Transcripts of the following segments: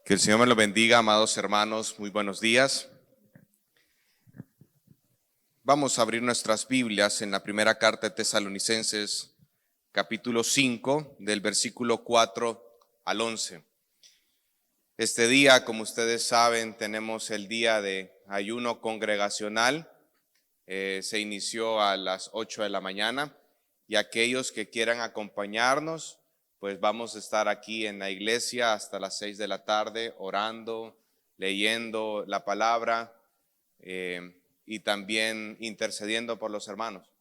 Que el Señor me los bendiga, amados hermanos, muy buenos días. Vamos a abrir nuestras Biblias en la primera carta de Tesalonicenses, capítulo 5, del versículo 4 al 11. Este día, como ustedes saben, tenemos el día de ayuno congregacional. Se inició a las 8 de la mañana y aquellos que quieran acompañarnos, pues vamos a estar aquí en la iglesia hasta las 6 de la tarde orando, leyendo la palabra y también intercediendo por los hermanos.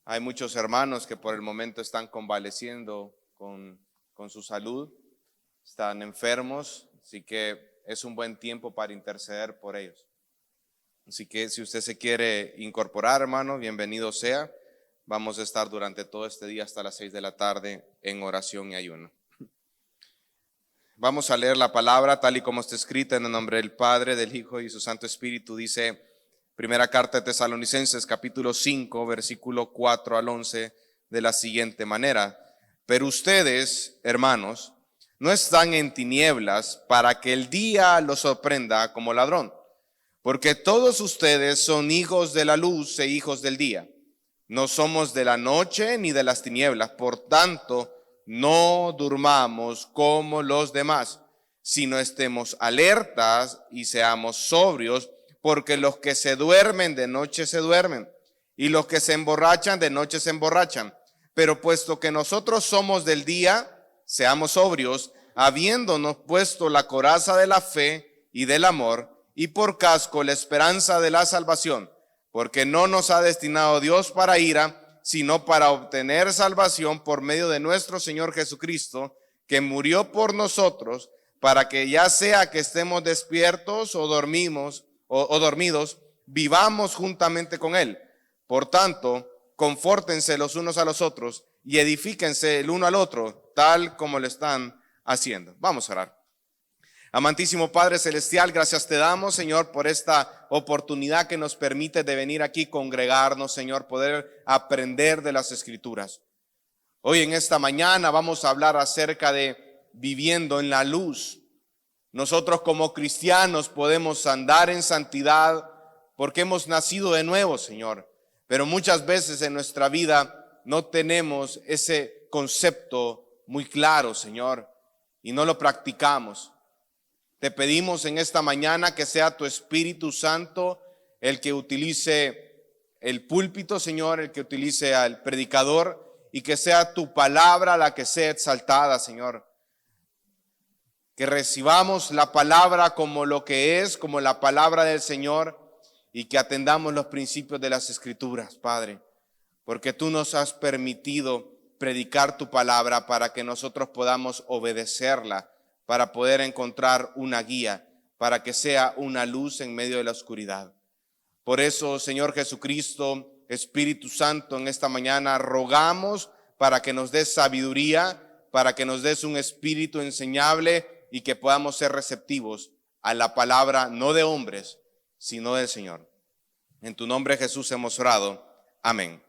Hay muchos hermanos que por el momento están convaleciendo con su salud, están enfermos, así que es un buen tiempo para interceder por ellos. Así que si usted se quiere incorporar, hermano, bienvenido sea. Vamos a estar durante todo este día hasta las 6 de la tarde en oración y ayuno. Vamos a leer la palabra tal y como está escrita en el nombre del Padre, del Hijo y su Santo Espíritu. Dice primera carta de Tesalonicenses, capítulo 5, versículo 4 al 11, de la siguiente manera. Pero ustedes, hermanos, no están en tinieblas para que el día los sorprenda como ladrón, porque todos ustedes son hijos de la luz e hijos del día. No somos de la noche ni de las tinieblas, por tanto, no durmamos como los demás, sino estemos alertas y seamos sobrios, porque los que se duermen de noche se duermen, y los que se emborrachan de noche se emborrachan. Pero puesto que nosotros somos del día, seamos sobrios, habiéndonos puesto la coraza de la fe y del amor, y por casco la esperanza de la salvación. Porque no nos ha destinado Dios para ira, sino para obtener salvación por medio de nuestro Señor Jesucristo, que murió por nosotros, para que ya sea que estemos despiertos o dormidos, vivamos juntamente con Él. Por tanto, confórtense los unos a los otros y edifíquense el uno al otro, tal como lo están haciendo. Vamos a orar. Amantísimo Padre Celestial, gracias te damos, Señor, por esta oportunidad que nos permite de venir aquí, congregarnos, Señor, poder aprender de las Escrituras. Hoy en esta mañana vamos a hablar acerca de viviendo en la luz. Nosotros como cristianos podemos andar en santidad porque hemos nacido de nuevo, Señor, pero muchas veces en nuestra vida no tenemos ese concepto muy claro, Señor, y no lo practicamos. Te pedimos en esta mañana que sea tu Espíritu Santo el que utilice el púlpito, Señor, el que utilice al predicador, y que sea tu palabra la que sea exaltada, Señor. Que recibamos la palabra como lo que es, como la palabra del Señor, y que atendamos los principios de las Escrituras, Padre, porque tú nos has permitido predicar tu palabra para que nosotros podamos obedecerla, para poder encontrar una guía, para que sea una luz en medio de la oscuridad. Por eso, Señor Jesucristo, Espíritu Santo, en esta mañana rogamos para que nos des sabiduría, para que nos des un espíritu enseñable y que podamos ser receptivos a la palabra no de hombres, sino del Señor. En tu nombre, Jesús, hemos orado. Amén.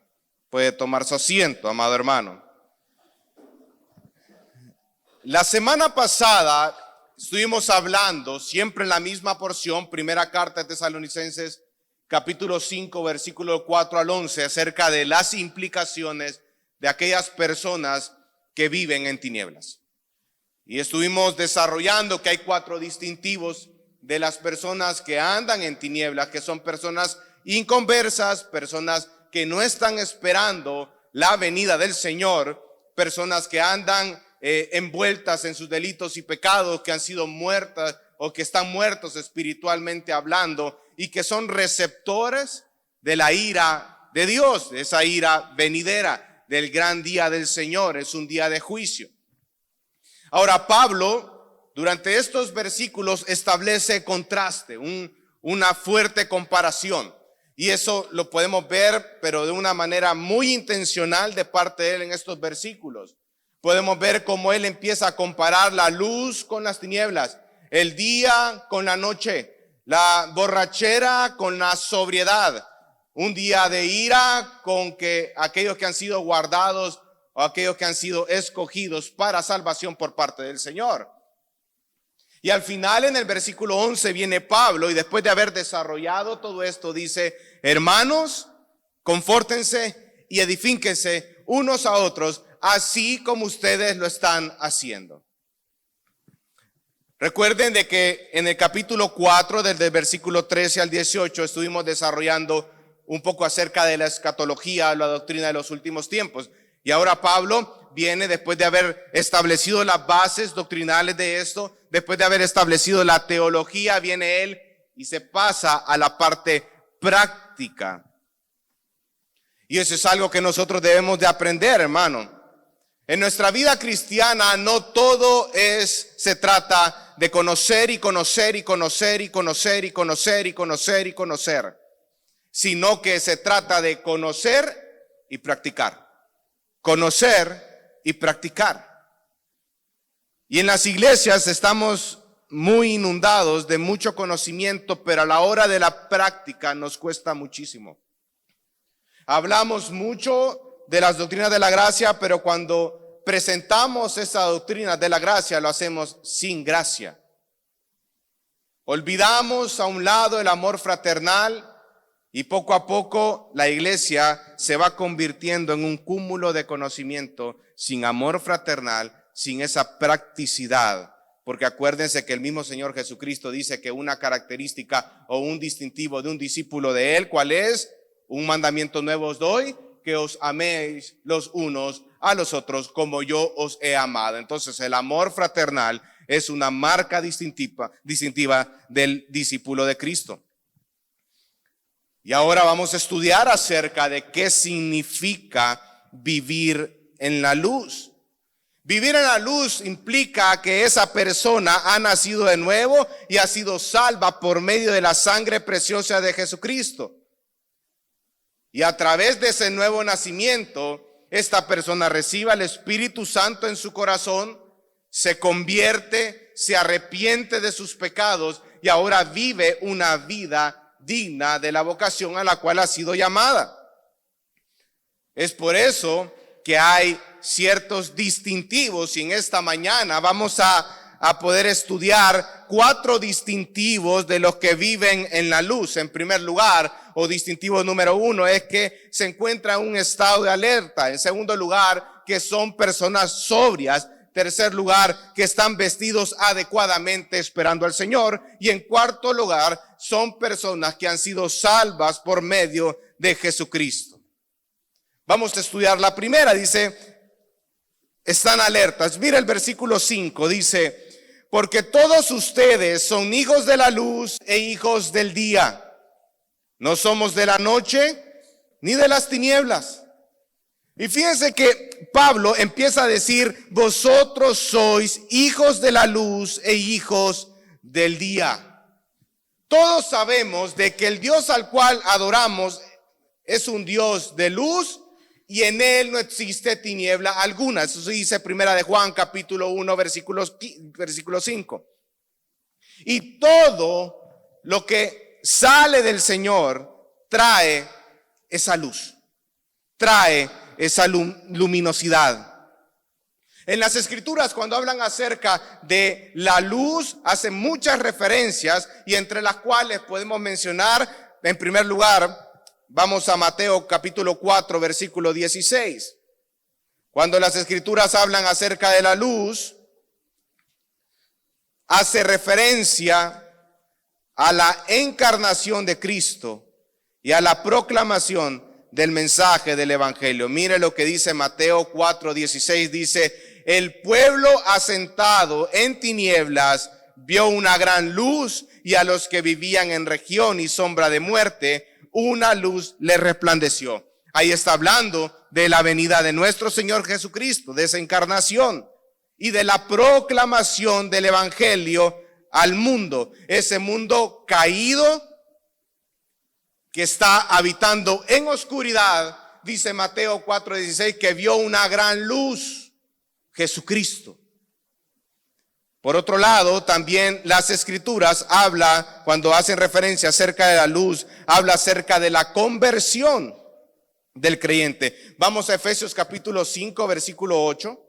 Puede tomar su asiento, amado hermano. La semana pasada estuvimos hablando, siempre en la misma porción, primera carta de Tesalonicenses, capítulo 5, versículo 4 al 11, acerca de las implicaciones de aquellas personas que viven en tinieblas. Y estuvimos desarrollando que hay 4 distintivos de las personas que andan en tinieblas, que son personas inconversas, personas que no están esperando la venida del Señor, personas que andan envueltas en sus delitos y pecados, que han sido muertas o que están muertos espiritualmente hablando y que son receptores de la ira de Dios, de esa ira venidera del gran día del Señor. Es un día de juicio. Ahora Pablo, durante estos versículos, establece contraste, una fuerte comparación. Y eso lo podemos ver, pero de una manera muy intencional de parte de él en estos versículos. Podemos ver cómo él empieza a comparar la luz con las tinieblas, el día con la noche, la borrachera con la sobriedad, un día de ira con que aquellos que han sido guardados o aquellos que han sido escogidos para salvación por parte del Señor. Y al final, en el versículo 11, viene Pablo y después de haber desarrollado todo esto dice: hermanos, confórtense y edifíquense unos a otros, así como ustedes lo están haciendo. Recuerden de que en el capítulo 4, desde el versículo 13 al 18, estuvimos desarrollando un poco acerca de la escatología, la doctrina de los últimos tiempos. Y ahora Pablo viene, después de haber establecido las bases doctrinales de esto, después de haber establecido la teología, viene él y se pasa a la parte práctica. Y eso es algo que nosotros debemos de aprender, hermano. En nuestra vida cristiana no todo se trata de conocer y conocer y conocer y conocer y conocer y conocer y conocer, sino que se trata de conocer y practicar. Conocer y practicar. Y en las iglesias estamos muy inundados de mucho conocimiento, pero a la hora de la práctica nos cuesta muchísimo. Hablamos mucho de las doctrinas de la gracia, pero cuando presentamos esa doctrina de la gracia lo hacemos sin gracia. Olvidamos a un lado el amor fraternal y poco a poco la iglesia se va convirtiendo en un cúmulo de conocimiento sin amor fraternal, sin esa practicidad. Porque acuérdense que el mismo Señor Jesucristo dice que una característica o un distintivo de un discípulo de Él, ¿cuál es? Un mandamiento nuevo os doy, que os améis los unos a los otros como yo os he amado. Entonces el amor fraternal es una marca distintiva del discípulo de Cristo. Y ahora vamos a estudiar acerca de qué significa vivir en la luz. Vivir en la luz implica que esa persona ha nacido de nuevo y ha sido salva por medio de la sangre preciosa de Jesucristo. Y a través de ese nuevo nacimiento, esta persona recibe al Espíritu Santo en su corazón, se convierte, se arrepiente de sus pecados y ahora vive una vida digna de la vocación a la cual ha sido llamada. Es por eso que hay ciertos distintivos y en esta mañana vamos a poder estudiar 4 distintivos de los que viven en la luz. En primer lugar, o distintivo número 1, es que se encuentra en un estado de alerta. En segundo lugar, que son personas sobrias. Tercer lugar, que están vestidos adecuadamente esperando al Señor. Y en cuarto lugar, son personas que han sido salvas por medio de Jesucristo. Vamos a estudiar la primera. Dice, están alertas. Mira el versículo 5, dice, porque todos ustedes son hijos de la luz e hijos del día. No somos de la noche ni de las tinieblas. Y fíjense que Pablo empieza a decir, vosotros sois hijos de la luz e hijos del día. Todos sabemos de que el Dios al cual adoramos es un Dios de luz y en él no existe tiniebla alguna. Eso se dice Primera de Juan, capítulo 1, versículo 5. Y todo lo que sale del Señor trae esa luz, trae esa luminosidad. En las Escrituras, cuando hablan acerca de la luz, hacen muchas referencias y entre las cuales podemos mencionar, en primer lugar, vamos a Mateo capítulo 4, versículo 16. Cuando las Escrituras hablan acerca de la luz, hace referencia a la encarnación de Cristo y a la proclamación del mensaje del Evangelio. Mire lo que dice Mateo 4:16, dice, el pueblo asentado en tinieblas vio una gran luz y a los que vivían en región y sombra de muerte, una luz les resplandeció. Ahí está hablando de la venida de nuestro Señor Jesucristo, de esa encarnación y de la proclamación del Evangelio al mundo, ese mundo caído que está habitando en oscuridad. Dice Mateo 4:16 que vio una gran luz, Jesucristo. Por otro lado, también las Escrituras habla, cuando hacen referencia acerca de la luz, habla acerca de la conversión del creyente. Vamos a Efesios capítulo 5, versículo 8.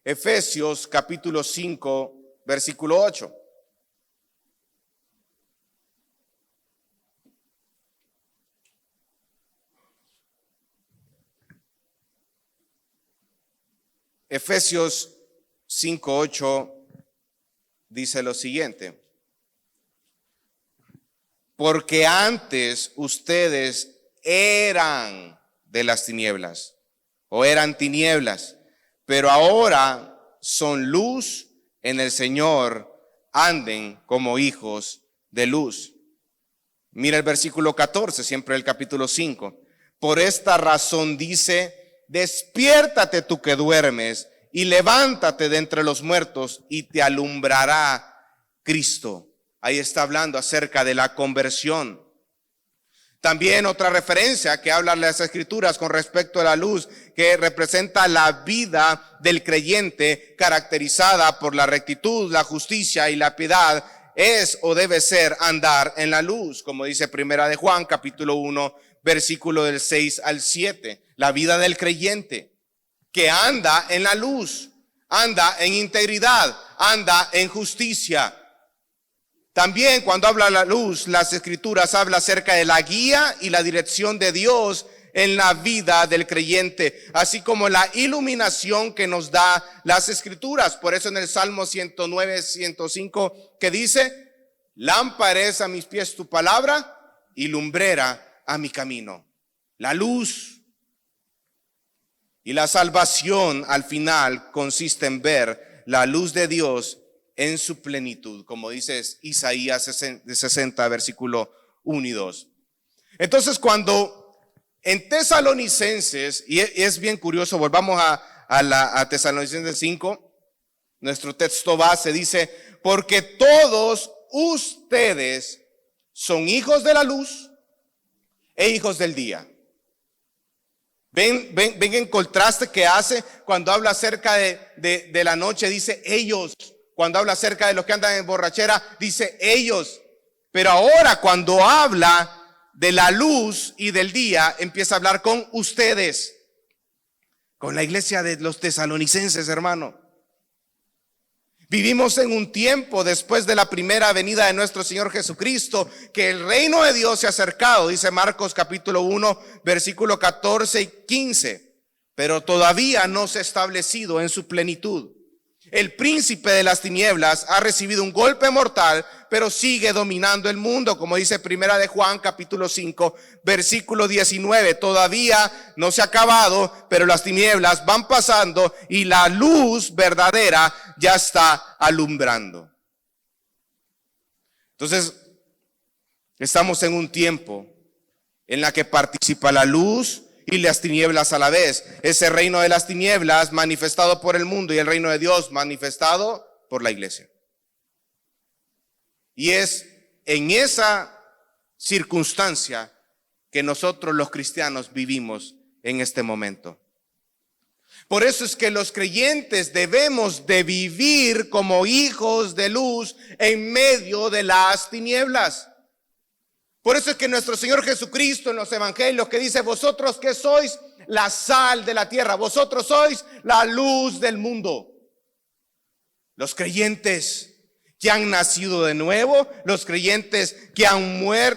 Efesios capítulo 5, versículo 8. Efesios 5:8 dice lo siguiente: porque antes ustedes eran de las tinieblas, o eran tinieblas, pero ahora son luz en el Señor, anden como hijos de luz. Mira el versículo 14, siempre el capítulo 5. Por esta razón dice: despiértate tú que duermes, y levántate de entre los muertos, y te alumbrará Cristo. Ahí está hablando acerca de la conversión. También otra referencia que habla las Escrituras con respecto a la luz, que representa la vida del creyente caracterizada por la rectitud, la justicia y la piedad, es o debe ser andar en la luz, como dice Primera de Juan, capítulo 1, versículo del 6 al 7. La vida del creyente que anda en la luz, anda en integridad, anda en justicia. También cuando habla la luz, las Escrituras habla acerca de la guía y la dirección de Dios en la vida del creyente, así como la iluminación que nos da las Escrituras. Por eso en el Salmo 109, 105, que dice: lámpara es a mis pies tu palabra y lumbrera a mi camino. La luz y la salvación al final consiste en ver la luz de Dios en su plenitud, como dice Isaías 60, versículo 1 y 2. Entonces, cuando en Tesalonicenses, y es bien curioso, volvamos a Tesalonicenses 5, nuestro texto base dice: porque todos ustedes son hijos de la luz e hijos del día. Ven en contraste que hace cuando habla acerca de la noche, dice ellos. Cuando habla acerca de los que andan en borrachera, dice ellos. Pero ahora cuando habla de la luz y del día, empieza a hablar con ustedes, con la iglesia de los tesalonicenses, hermano. Vivimos en un tiempo después de la primera venida de nuestro Señor Jesucristo, que el reino de Dios se ha acercado, dice Marcos capítulo 1, versículo 14 y 15, pero todavía no se ha establecido en su plenitud. El príncipe de las tinieblas ha recibido un golpe mortal, pero sigue dominando el mundo, como dice Primera de Juan capítulo 5, versículo 19. Todavía no se ha acabado, pero las tinieblas van pasando y la luz verdadera ya está alumbrando. Entonces, estamos en un tiempo en la que participa la luz y las tinieblas a la vez. Ese reino de las tinieblas manifestado por el mundo y el reino de Dios manifestado por la iglesia. Y es en esa circunstancia que nosotros los cristianos vivimos en este momento. Por eso es que los creyentes debemos de vivir como hijos de luz en medio de las tinieblas. Por eso es que nuestro Señor Jesucristo en los evangelios que dice: vosotros que sois la sal de la tierra, vosotros sois la luz del mundo. Los creyentes que han nacido de nuevo, los creyentes que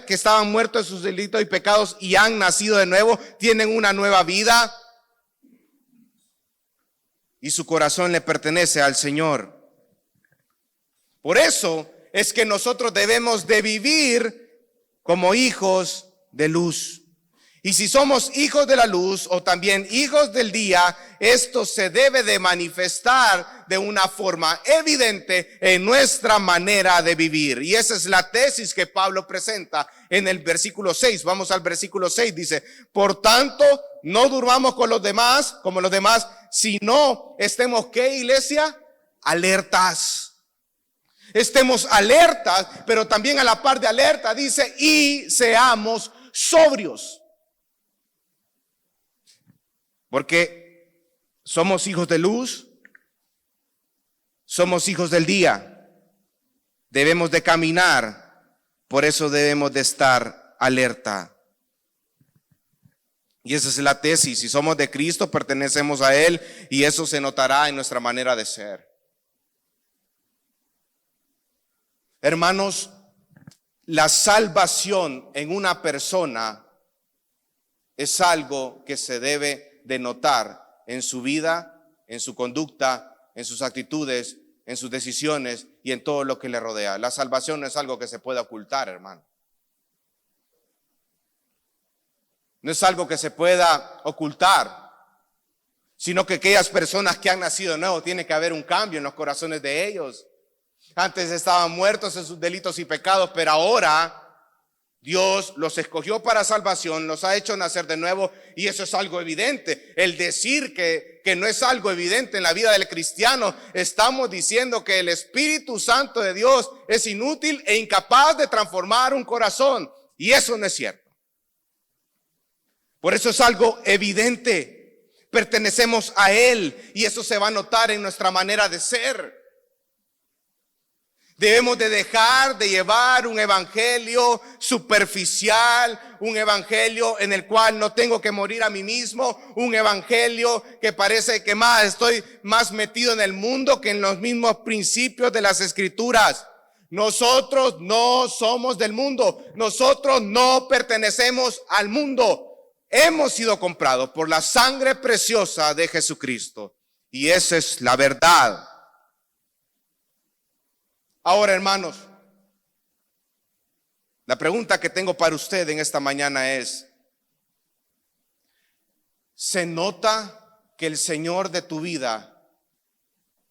que estaban muertos en sus delitos y pecados y han nacido de nuevo, tienen una nueva vida y su corazón le pertenece al Señor. Por eso es que nosotros debemos de vivir como hijos de luz. Y si somos hijos de la luz o también hijos del día, esto se debe de manifestar de una forma evidente en nuestra manera de vivir. Y esa es la tesis que Pablo presenta en el versículo 6. Vamos al versículo 6, dice: por tanto, no durmamos como los demás, sino estemos, ¿qué, iglesia? Alertas. Estemos alertas, pero también a la par de alerta dice: y seamos sobrios. Porque somos hijos de luz, somos hijos del día, debemos de caminar, por eso debemos de estar alerta. Y esa es la tesis. Si somos de Cristo, pertenecemos a Él y eso se notará en nuestra manera de ser. Hermanos, la salvación en una persona es algo que se debe de notar en su vida, en su conducta, en sus actitudes, en sus decisiones y en todo lo que le rodea. La salvación no es algo que se pueda ocultar, hermano. No es algo que se pueda ocultar, sino que aquellas personas que han nacido de nuevo, tiene que haber un cambio en los corazones de ellos. Antes estaban muertos en sus delitos y pecados, pero ahora Dios los escogió para salvación, los ha hecho nacer de nuevo y eso es algo evidente. El decir que no es algo evidente en la vida del cristiano, estamos diciendo que el Espíritu Santo de Dios es inútil e incapaz de transformar un corazón y eso no es cierto. Por eso es algo evidente. Pertenecemos a Él y eso se va a notar en nuestra manera de ser. Debemos de dejar de llevar un evangelio superficial, un evangelio en el cual no tengo que morir a mí mismo, un evangelio que parece que estoy más metido en el mundo que en los mismos principios de las Escrituras. Nosotros no somos del mundo, nosotros no pertenecemos al mundo. Hemos sido comprados por la sangre preciosa de Jesucristo y esa es la verdad. Ahora, hermanos, la pregunta que tengo para usted en esta mañana es: ¿se nota que el Señor de tu vida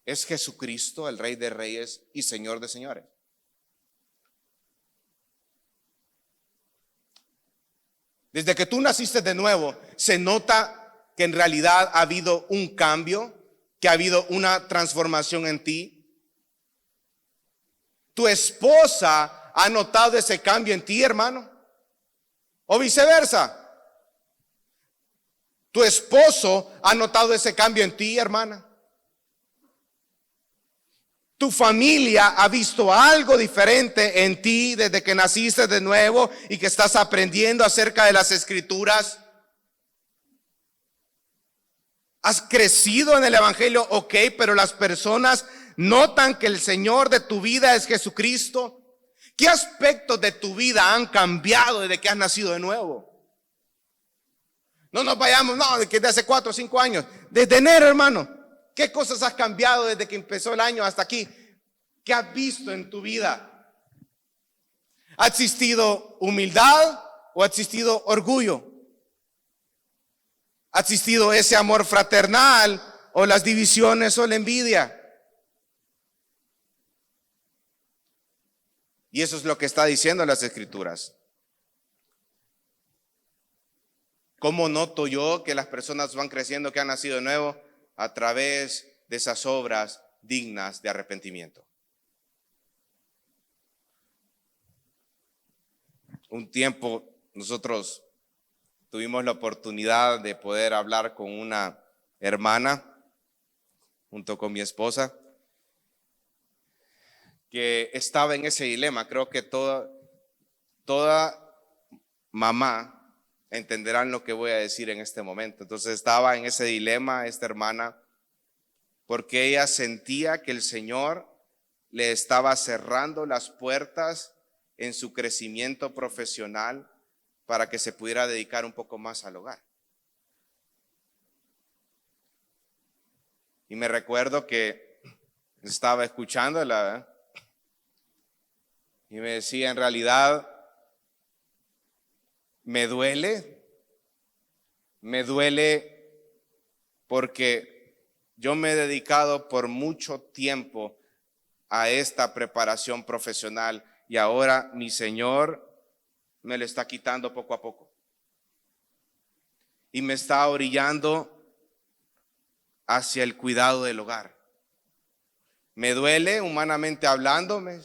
es Jesucristo, el Rey de Reyes y Señor de Señores? Desde que tú naciste de nuevo, ¿se nota que en realidad ha habido un cambio, que ha habido una transformación en ti? ¿Tu esposa ha notado ese cambio en ti, hermano? ¿O viceversa? ¿Tu esposo ha notado ese cambio en ti, hermana? ¿Tu familia ha visto algo diferente en ti desde que naciste de nuevo y que estás aprendiendo acerca de las Escrituras? ¿Has crecido en el evangelio? Ok, pero las personas notan que el Señor de tu vida es Jesucristo. ¿Qué aspectos de tu vida han cambiado desde que has nacido de nuevo? No nos vayamos, no, de que de hace 4 o 5 años. Desde enero, hermano. ¿Qué cosas has cambiado desde que empezó el año hasta aquí? ¿Qué has visto en tu vida? ¿Ha existido humildad o ha existido orgullo? ¿Ha existido ese amor fraternal o las divisiones o la envidia? Y eso es lo que está diciendo las Escrituras. ¿Cómo noto yo que las personas van creciendo, que han nacido de nuevo? A través de esas obras dignas de arrepentimiento. Un tiempo nosotros tuvimos la oportunidad de poder hablar con una hermana junto con mi esposa que estaba en ese dilema. Creo que toda mamá entenderán lo que voy a decir en este momento. Entonces estaba en ese dilema esta hermana porque ella sentía que el Señor le estaba cerrando las puertas en su crecimiento profesional para que se pudiera dedicar un poco más al hogar. Y me recuerdo que estaba escuchándola, y me decía, en realidad me duele porque yo me he dedicado por mucho tiempo a esta preparación profesional y ahora mi Señor me lo está quitando poco a poco y me está orillando hacia el cuidado del hogar. Me duele humanamente hablándome,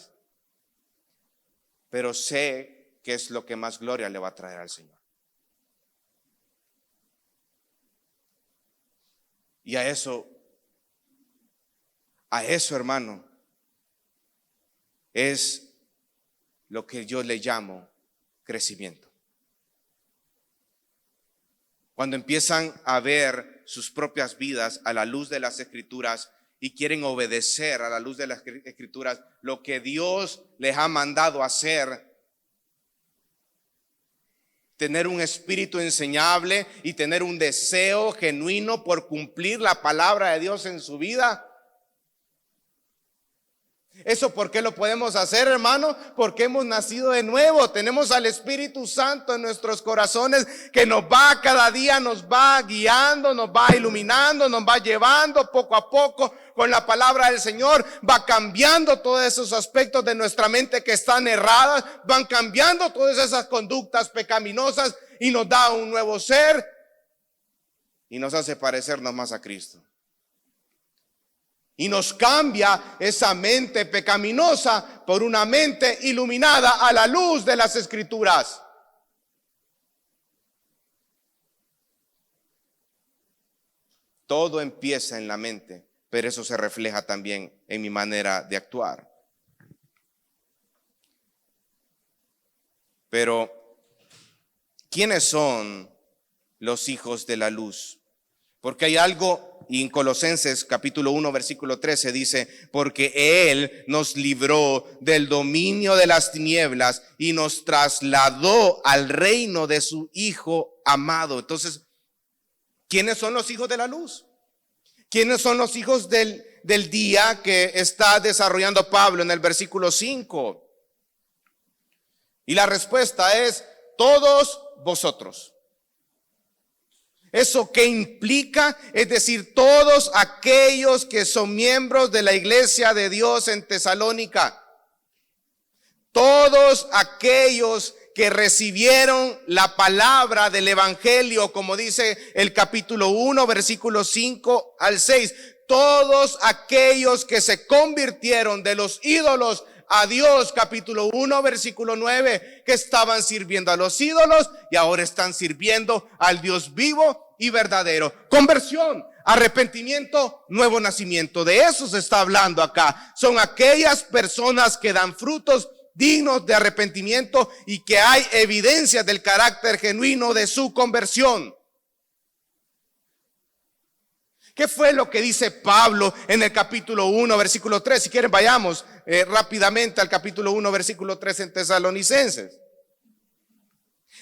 pero sé que es lo que más gloria le va a traer al Señor. Y a eso, hermano, es lo que yo le llamo crecimiento. Cuando empiezan a ver sus propias vidas a la luz de las Escrituras y quieren obedecer a la luz de las Escrituras lo que Dios les ha mandado hacer, tener un espíritu enseñable y tener un deseo genuino por cumplir la palabra de Dios en su vida. ¿Eso por qué lo podemos hacer, hermano? Porque hemos nacido de nuevo. Tenemos al Espíritu Santo en nuestros corazones que nos va cada día, nos va guiando, nos va iluminando, nos va llevando poco a poco con la palabra del Señor. Va cambiando todos esos aspectos de nuestra mente que están erradas. Van cambiando todas esas conductas pecaminosas y nos da un nuevo ser y nos hace parecernos más a Cristo. Y nos cambia esa mente pecaminosa por una mente iluminada a la luz de las Escrituras. Todo empieza en la mente, pero eso se refleja también en mi manera de actuar. Pero, ¿quiénes son los hijos de la luz? Porque hay algo. Y en Colosenses capítulo 1 versículo 13 dice, porque Él nos libró del dominio de las tinieblas y nos trasladó al reino de su Hijo amado. Entonces, ¿quiénes son los hijos de la luz? ¿Quiénes son los hijos del día que está desarrollando Pablo en el versículo 5? Y la respuesta es, todos vosotros. ¿Eso qué implica? Es decir, todos aquellos que son miembros de la iglesia de Dios en Tesalónica. Todos aquellos que recibieron la palabra del evangelio, como dice el capítulo 1, versículos 5 al 6. Todos aquellos que se convirtieron de los ídolos a Dios, capítulo 1, versículo 9, que estaban sirviendo a los ídolos y ahora están sirviendo al Dios vivo y verdadero. Conversión, arrepentimiento, nuevo nacimiento. De eso se está hablando acá. Son aquellas personas que dan frutos dignos de arrepentimiento y que hay evidencias del carácter genuino de su conversión. ¿Qué fue lo que dice Pablo en el capítulo 1, versículo 3? Si quieren vayamos rápidamente al capítulo 1, versículo 3 en Tesalonicenses.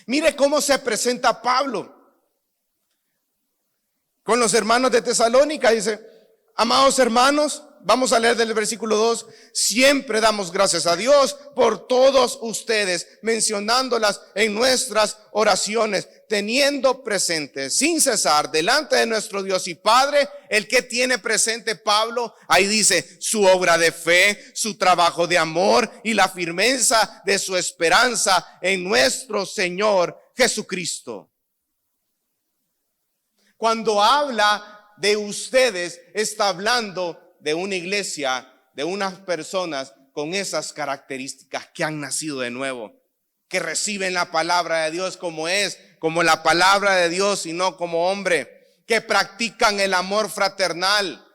Mire cómo se presenta Pablo con los hermanos de Tesalónica. Dice, amados hermanos, vamos a leer del versículo 2, siempre damos gracias a Dios por todos ustedes, mencionándolas en nuestras oraciones, teniendo presente sin cesar delante de nuestro Dios y Padre, el que tiene presente Pablo, ahí dice, su obra de fe, su trabajo de amor y la firmeza de su esperanza en nuestro Señor Jesucristo. Cuando habla de ustedes, está hablando de una iglesia, de unas personas con esas características que han nacido de nuevo, que reciben la palabra de Dios como es, como la palabra de Dios y no como hombre, que practican el amor fraternal.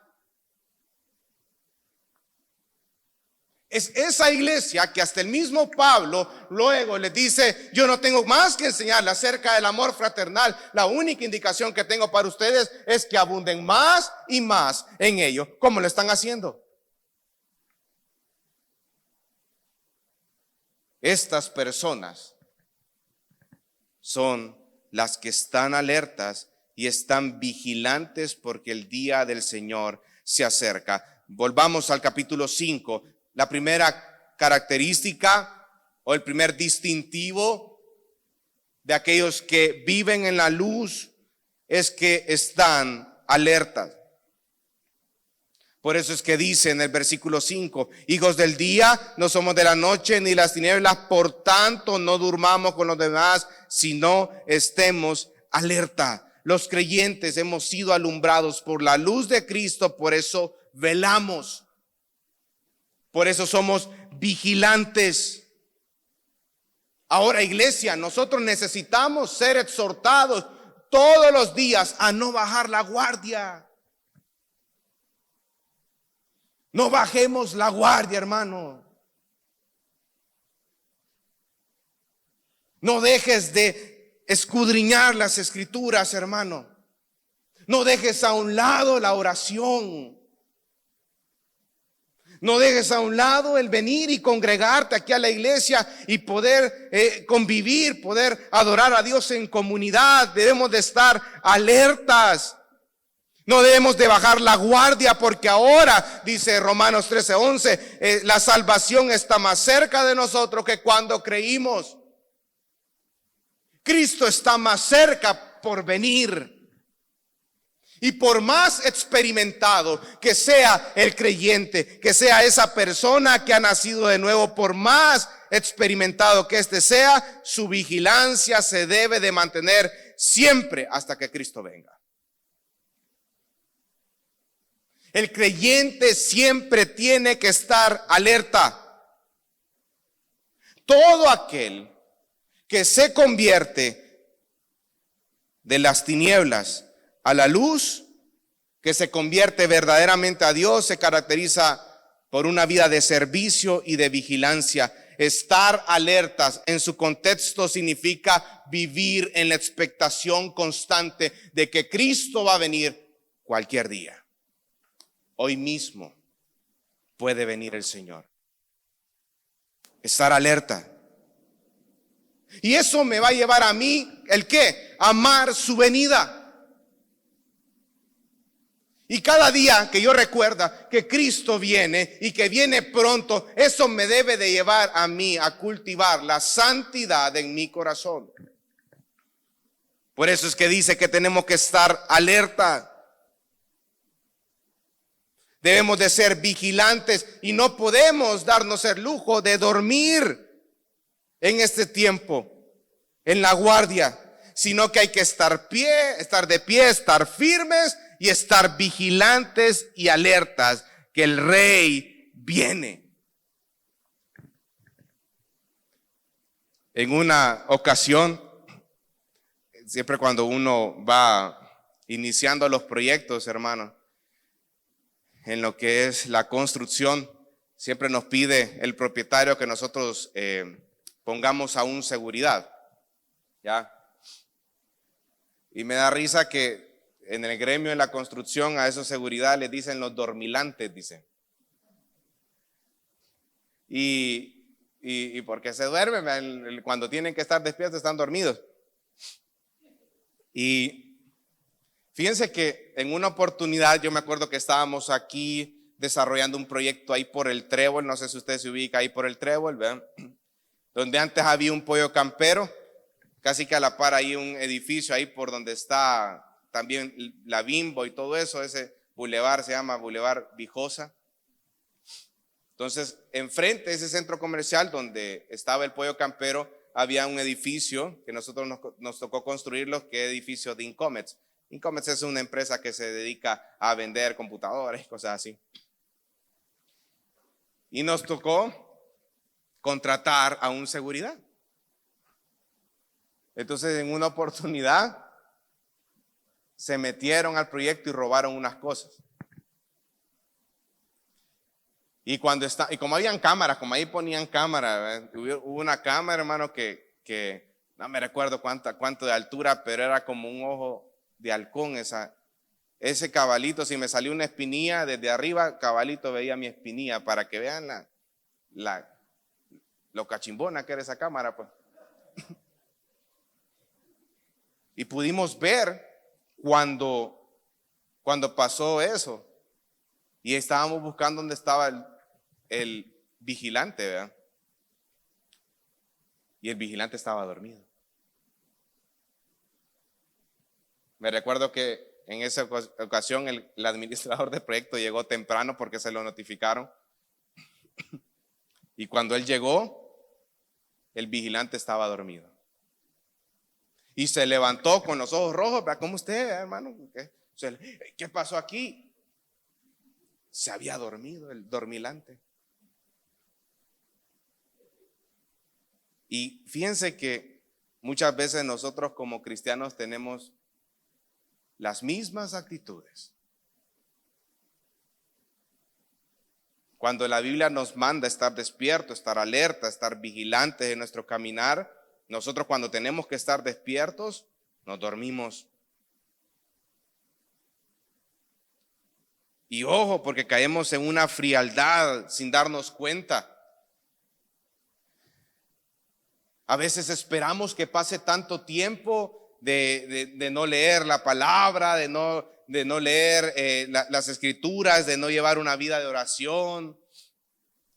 Es esa iglesia que hasta el mismo Pablo luego les dice, yo no tengo más que enseñarles acerca del amor fraternal. La única indicación que tengo para ustedes es que abunden más y más en ello. ¿Cómo lo están haciendo? Estas personas son las que están alertas y están vigilantes porque el día del Señor se acerca. Volvamos al capítulo 5. La primera característica o el primer distintivo de aquellos que viven en la luz es que están alertas. Por eso es que dice en el versículo 5, hijos del día, no somos de la noche ni las tinieblas, por tanto no durmamos con los demás, sino estemos alerta. Los creyentes hemos sido alumbrados por la luz de Cristo, por eso velamos. Por eso somos vigilantes. Ahora, iglesia, nosotros necesitamos ser exhortados todos los días a no bajar la guardia. No bajemos la guardia, hermano. No dejes de escudriñar las escrituras, hermano. No dejes a un lado la oración. No dejes a un lado el venir y congregarte aquí a la iglesia y poder convivir, poder adorar a Dios en comunidad. Debemos de estar alertas. No debemos de bajar la guardia, porque ahora, dice Romanos 13:11, la salvación está más cerca de nosotros que cuando creímos. Cristo está más cerca por venir. Y por más experimentado que sea el creyente, que sea esa persona que ha nacido de nuevo, por más experimentado que éste sea, su vigilancia se debe de mantener siempre hasta que Cristo venga. El creyente siempre tiene que estar alerta. Todo aquel que se convierte de las tinieblas a la luz, que se convierte verdaderamente a Dios, se caracteriza por una vida de servicio y de vigilancia. Estar alertas en su contexto significa vivir en la expectación constante de que Cristo va a venir cualquier día. Hoy mismo puede venir el Señor. Estar alerta. Y eso me va a llevar a mí, ¿el qué? Amar su venida. Y cada día que yo recuerda que Cristo viene y que viene pronto, eso me debe de llevar a mí a cultivar la santidad en mi corazón. Por eso es que dice que tenemos que estar alerta. Debemos de ser vigilantes y no podemos darnos el lujo de dormir en este tiempo, en la guardia, sino que hay que estar de pie, estar firmes y estar vigilantes y alertas que el Rey viene. En una ocasión, siempre cuando uno va iniciando los proyectos, hermano, en lo que es la construcción, siempre nos pide el propietario que nosotros pongamos aún seguridad, ¿ya? Y me da risa que en el gremio de la construcción a esos seguridad les dicen los dormilantes, dicen. Y porque se duermen, cuando tienen que estar despiertos están dormidos. Y fíjense que en una oportunidad yo me acuerdo que estábamos aquí desarrollando un proyecto ahí por el Trébol, no sé si usted se ubica ahí por el Trébol, ¿verdad? Donde antes había un pollo campero, casi que a la par hay un edificio ahí por donde está también la Bimbo y todo eso, ese bulevar se llama Bulevar Vijosa. Entonces, enfrente de ese centro comercial donde estaba el pollo campero, había un edificio que nosotros nos tocó construirlo, que es el edificio de Incomets. Incomets es una empresa que se dedica a vender computadoras y cosas así. Y nos tocó contratar a un seguridad. Entonces, en una oportunidad, se metieron al proyecto y robaron unas cosas. Y como habían cámaras, como ahí ponían cámaras, hubo una cámara, hermano, que no me recuerdo cuánto de altura, pero era como un ojo de halcón ese cabalito. Si me salió una espinilla desde arriba, cabalito veía mi espinilla, para que vean lo cachimbona que era esa cámara, pues. Y pudimos ver cuando pasó eso, y estábamos buscando dónde estaba el vigilante, ¿verdad? Y el vigilante estaba dormido. Me recuerdo que en esa ocasión el administrador del proyecto llegó temprano porque se lo notificaron. Y cuando él llegó, el vigilante estaba dormido. Y se levantó con los ojos rojos, ¿verdad? ¿Cómo usted, hermano? ¿Qué pasó aquí? Se había dormido el dormilante. Y fíjense que muchas veces nosotros como cristianos tenemos las mismas actitudes. Cuando la Biblia nos manda estar despiertos, estar alerta, estar vigilantes en nuestro caminar, Nosotros cuando tenemos que estar despiertos, nos dormimos. Y ojo, porque caemos en una frialdad sin darnos cuenta. A veces esperamos que pase tanto tiempo de no leer la palabra, de no leer las escrituras, de no llevar una vida de oración.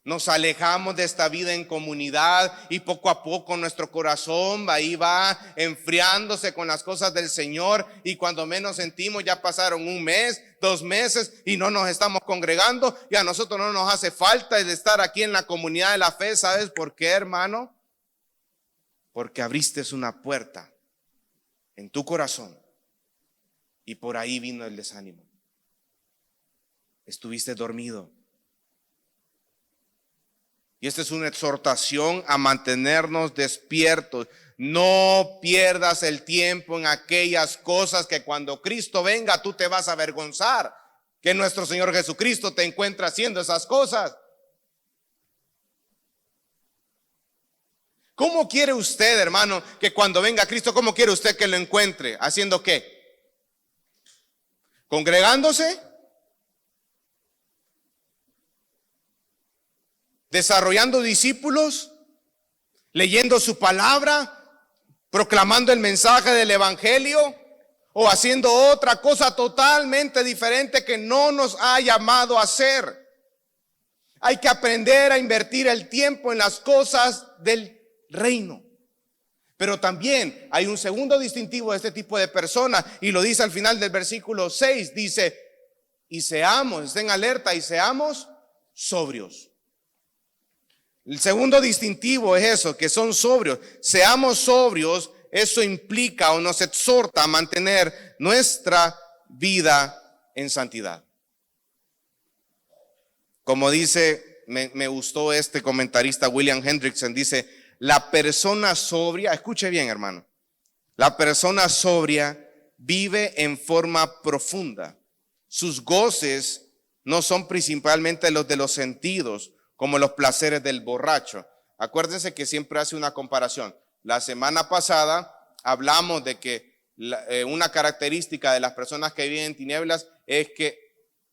Nos alejamos de esta vida en comunidad y poco a poco nuestro corazón ahí va enfriándose con las cosas del Señor, y cuando menos sentimos ya pasaron 1 mes, 2 meses y no nos estamos congregando, y a nosotros no nos hace falta el estar aquí en la comunidad de la fe. ¿Sabes por qué, hermano? Porque abriste una puerta en tu corazón y por ahí vino el desánimo. Estuviste dormido. Y esta es una exhortación a mantenernos despiertos. No pierdas el tiempo en aquellas cosas que cuando Cristo venga tú te vas a avergonzar que nuestro Señor Jesucristo te encuentra haciendo esas cosas. ¿Cómo quiere usted, hermano, que cuando venga Cristo, cómo quiere usted que lo encuentre? ¿Haciendo qué? ¿Congregándose? ¿Desarrollando discípulos? ¿Leyendo su palabra? ¿Proclamando el mensaje del evangelio? ¿O haciendo otra cosa totalmente diferente que no nos ha llamado a hacer? Hay que aprender a invertir el tiempo en las cosas del reino. Pero también hay un segundo distintivo de este tipo de personas, y lo dice al final del versículo 6, dice: y seamos, estén alerta y seamos sobrios. El segundo distintivo es eso, que son sobrios. Seamos sobrios, eso implica o nos exhorta a mantener nuestra vida en santidad. Como dice, me gustó este comentarista William Hendrickson, dice: la persona sobria, escuche bien, hermano, la persona sobria vive en forma profunda. Sus goces no son principalmente los de los sentidos, como los placeres del borracho. Acuérdense que siempre hace una comparación. La semana pasada hablamos de que una característica de las personas que viven en tinieblas es que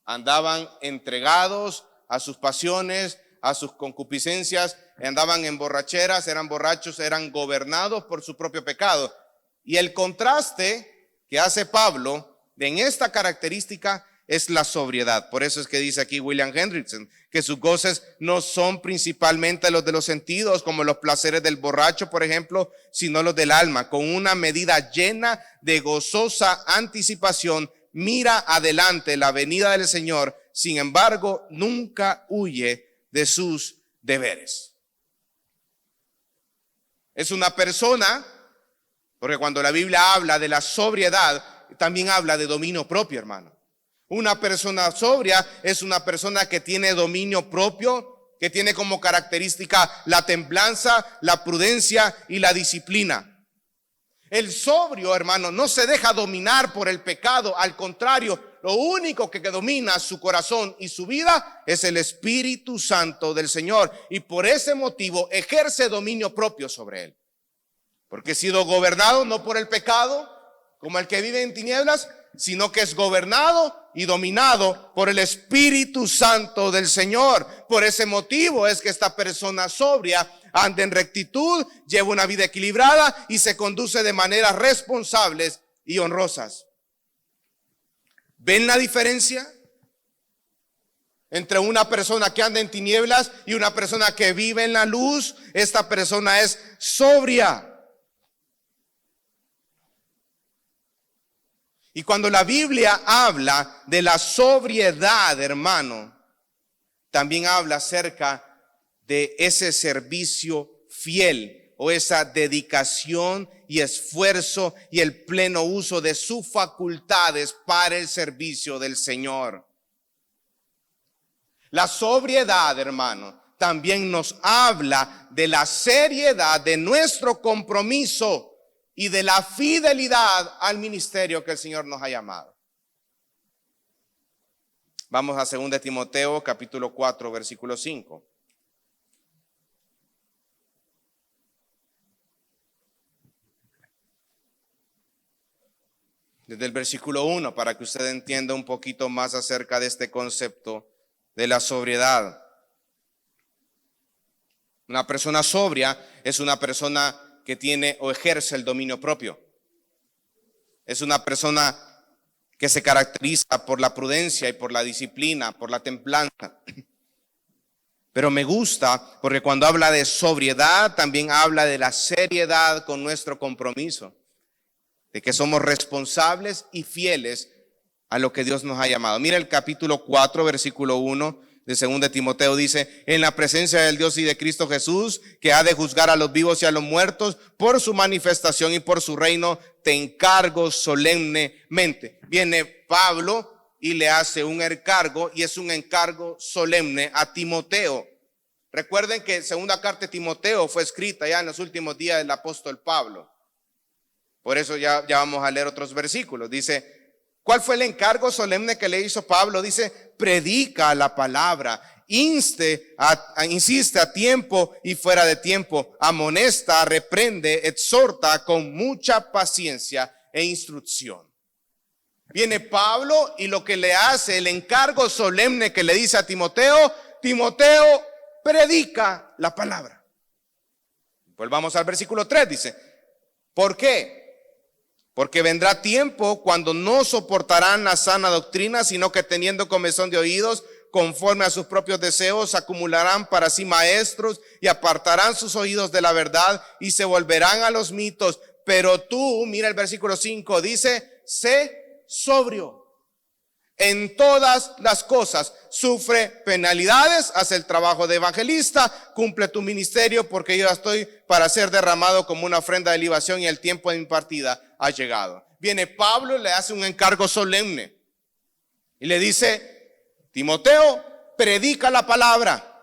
andaban entregados a sus pasiones, a sus concupiscencias, andaban en borracheras, eran borrachos, eran gobernados por su propio pecado. Y el contraste que hace Pablo en esta característica es la sobriedad. Por eso es que dice aquí William Hendrickson que sus goces no son principalmente los de los sentidos, como los placeres del borracho, por ejemplo, sino los del alma. Con una medida llena de gozosa anticipación, mira adelante la venida del Señor. Sin embargo, nunca huye de sus deberes. Es una persona, porque cuando la Biblia habla de la sobriedad, también habla de dominio propio, hermano. Una persona sobria es una persona que tiene dominio propio, que tiene como característica la templanza, la prudencia y la disciplina. El sobrio, hermano, no se deja dominar por el pecado. Al contrario, lo único que domina su corazón y su vida es el Espíritu Santo del Señor. Y por ese motivo ejerce dominio propio sobre él. Porque he sido gobernado no por el pecado, como el que vive en tinieblas, sino que es gobernado y dominado por el Espíritu Santo del Señor. Por ese motivo es que esta persona sobria anda en rectitud, lleva una vida equilibrada y se conduce de maneras responsables y honrosas. ¿Ven la diferencia entre una persona que anda en tinieblas y una persona que vive en la luz? Esta persona es sobria. Y cuando la Biblia habla de la sobriedad, hermano, también habla acerca de ese servicio fiel o esa dedicación y esfuerzo y el pleno uso de sus facultades para el servicio del Señor. La sobriedad, hermano, también nos habla de la seriedad de nuestro compromiso y de la fidelidad al ministerio que el Señor nos ha llamado. Vamos a 2 Timoteo capítulo 4 versículo 5. desde el versículo 1 para que usted entienda un poquito más acerca de este concepto de la sobriedad. Una persona sobria es una persona que tiene o ejerce el dominio propio. Es una persona que se caracteriza por la prudencia y por la disciplina, por la templanza. Pero me gusta porque cuando habla de sobriedad también habla de la seriedad con nuestro compromiso, de que somos responsables y fieles a lo que Dios nos ha llamado. Mira el capítulo 4, versículo 1 de 2 de Timoteo, dice: en la presencia del Dios y de Cristo Jesús, que ha de juzgar a los vivos y a los muertos, por su manifestación y por su reino, te encargo solemnemente. Viene Pablo y le hace un encargo, y es un encargo solemne a Timoteo. Recuerden que segunda carta de Timoteo fue escrita ya en los últimos días del apóstol Pablo. Por eso ya vamos a leer otros versículos. Dice, ¿cuál fue el encargo solemne que le hizo Pablo? Dice, predica la palabra, insiste a tiempo y fuera de tiempo, amonesta, reprende, exhorta con mucha paciencia e instrucción. Viene Pablo y lo que le hace, el encargo solemne que le dice a Timoteo: Timoteo, predica la palabra. Volvamos al versículo 3, dice, ¿por qué? Porque vendrá tiempo cuando no soportarán la sana doctrina, sino que teniendo comezón de oídos, conforme a sus propios deseos, acumularán para sí maestros y apartarán sus oídos de la verdad y se volverán a los mitos. Pero tú, mira el versículo 5, dice, sé sobrio en todas las cosas, sufre penalidades, haz el trabajo de evangelista, cumple tu ministerio, porque yo estoy para ser derramado como una ofrenda de libación y el tiempo de mi partida ha llegado. Viene Pablo y le hace un encargo solemne y le dice, Timoteo, predica la palabra,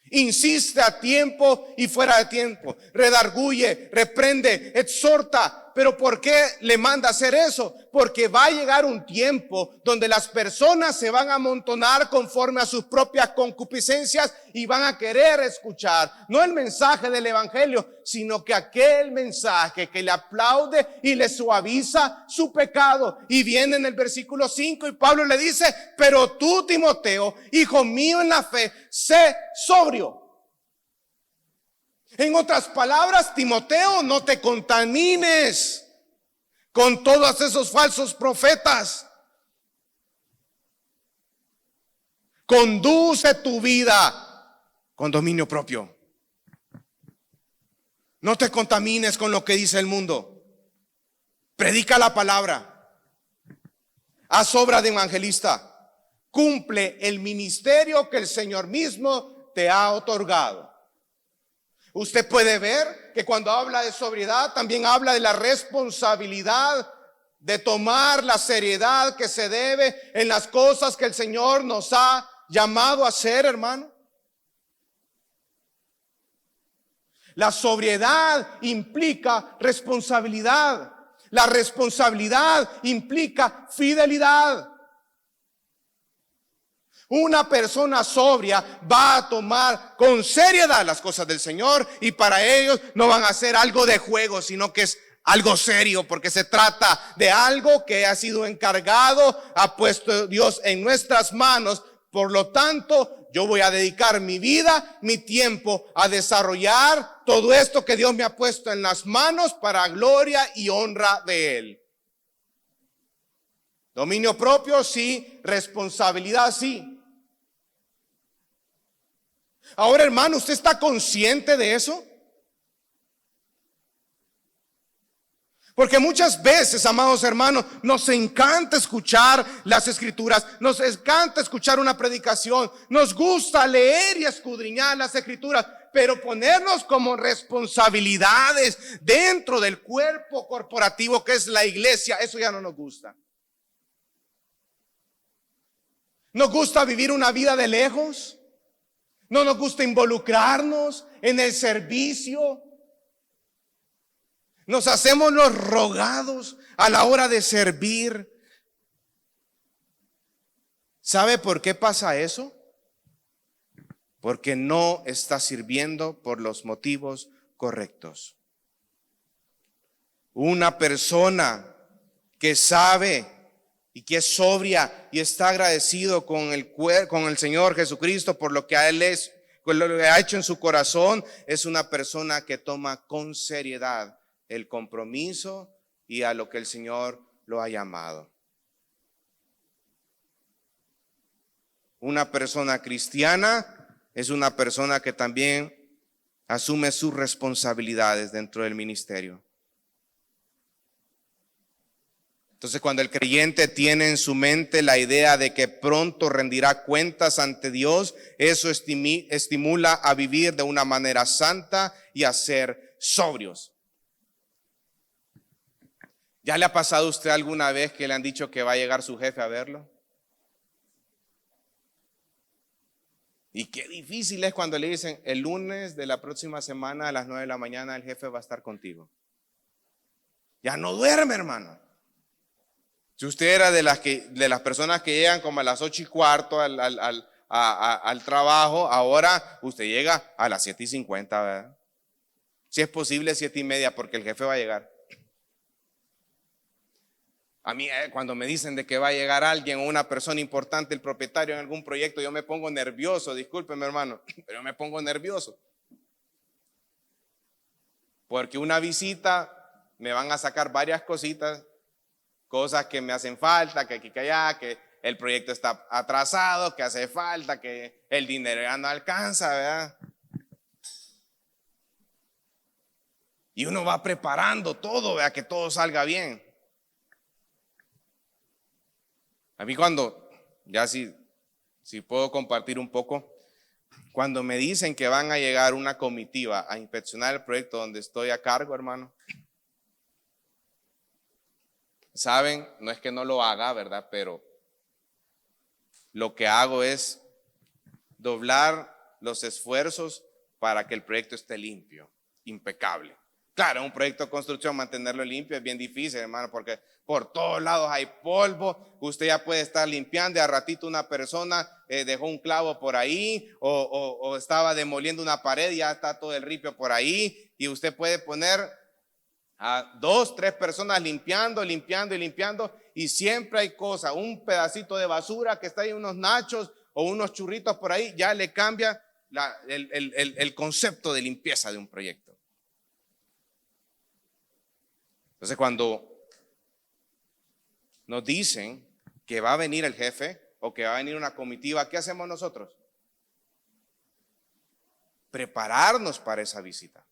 insiste a tiempo y fuera de tiempo, redarguye, reprende, exhorta. ¿Pero por qué le manda hacer eso? Porque va a llegar un tiempo donde las personas se van a amontonar conforme a sus propias concupiscencias y van a querer escuchar no el mensaje del evangelio, sino que aquel mensaje que le aplaude y le suaviza su pecado. Y viene en el versículo 5 y Pablo le dice, pero tú, Timoteo, hijo mío en la fe, sé sobrio. En otras palabras, Timoteo, no te contamines con todos esos falsos profetas. Conduce tu vida con dominio propio. No te contamines con lo que dice el mundo. Predica la palabra. Haz obra de evangelista. Cumple el ministerio que el Señor mismo te ha otorgado. Usted puede ver que cuando habla de sobriedad también habla de la responsabilidad de tomar la seriedad que se debe en las cosas que el Señor nos ha llamado a hacer, hermano. La sobriedad implica responsabilidad. La responsabilidad implica fidelidad. Una persona sobria va a tomar con seriedad las cosas del Señor y para ellos no van a ser algo de juego, sino que es algo serio, porque se trata de algo que ha sido encargado, ha puesto Dios en nuestras manos. Por lo tanto, yo voy a dedicar mi vida, mi tiempo a desarrollar todo esto que Dios me ha puesto en las manos para gloria y honra de Él. Dominio propio, sí. Responsabilidad, sí. Ahora, hermano, ¿usted está consciente de eso? Porque muchas veces, amados hermanos, nos encanta escuchar las escrituras, nos encanta escuchar una predicación, nos gusta leer y escudriñar las escrituras, pero ponernos como responsabilidades dentro del cuerpo corporativo que es la iglesia, eso ya no nos gusta. Nos gusta vivir una vida de lejos. No nos gusta involucrarnos en el servicio. Nos hacemos los rogados a la hora de servir. ¿Sabe por qué pasa eso? Porque no está sirviendo por los motivos correctos. Una persona que sabe y que es sobria y está agradecido con el Señor Jesucristo por lo que por lo que ha hecho en su corazón, es una persona que toma con seriedad el compromiso y a lo que el Señor lo ha llamado. Una persona cristiana es una persona que también asume sus responsabilidades dentro del ministerio. Entonces, cuando el creyente tiene en su mente la idea de que pronto rendirá cuentas ante Dios, eso estimula a vivir de una manera santa y a ser sobrios. ¿Ya le ha pasado a usted alguna vez que le han dicho que va a llegar su jefe a verlo? Y qué difícil es cuando le dicen: el lunes de la próxima semana a las 9 de la mañana el jefe va a estar contigo. Ya no duerme, hermano. Si usted era de las personas que llegan como a las 8:15 al trabajo, ahora usted llega a las 7:50, ¿verdad? Si es posible 7:30, porque el jefe va a llegar. A mí cuando me dicen de que va a llegar alguien o una persona importante, el propietario en algún proyecto, yo me pongo nervioso. Discúlpeme, hermano, pero yo me pongo nervioso. Porque una visita me van a sacar varias cositas, cosas que me hacen falta, que aquí, que allá, que el proyecto está atrasado, que hace falta, que el dinero ya no alcanza, ¿verdad? Y uno va preparando todo, ¿verdad? Que todo salga bien. A mí cuando, ya si puedo compartir un poco, cuando me dicen que van a llegar una comitiva a inspeccionar el proyecto donde estoy a cargo, hermano, saben, no es que no lo haga, ¿verdad? Pero lo que hago es doblar los esfuerzos para que el proyecto esté limpio, impecable. Claro, un proyecto de construcción, mantenerlo limpio es bien difícil, hermano, porque por todos lados hay polvo. Usted ya puede estar limpiando y a ratito una persona dejó un clavo por ahí o estaba demoliendo una pared y ya está todo el ripio por ahí, y usted puede poner a 2, 3 personas limpiando y siempre hay cosas, un pedacito de basura que está ahí, unos nachos o unos churritos por ahí, ya le cambia el concepto de limpieza de un proyecto. Entonces, cuando nos dicen que va a venir el jefe o que va a venir una comitiva, ¿qué hacemos nosotros? Prepararnos para esa visita.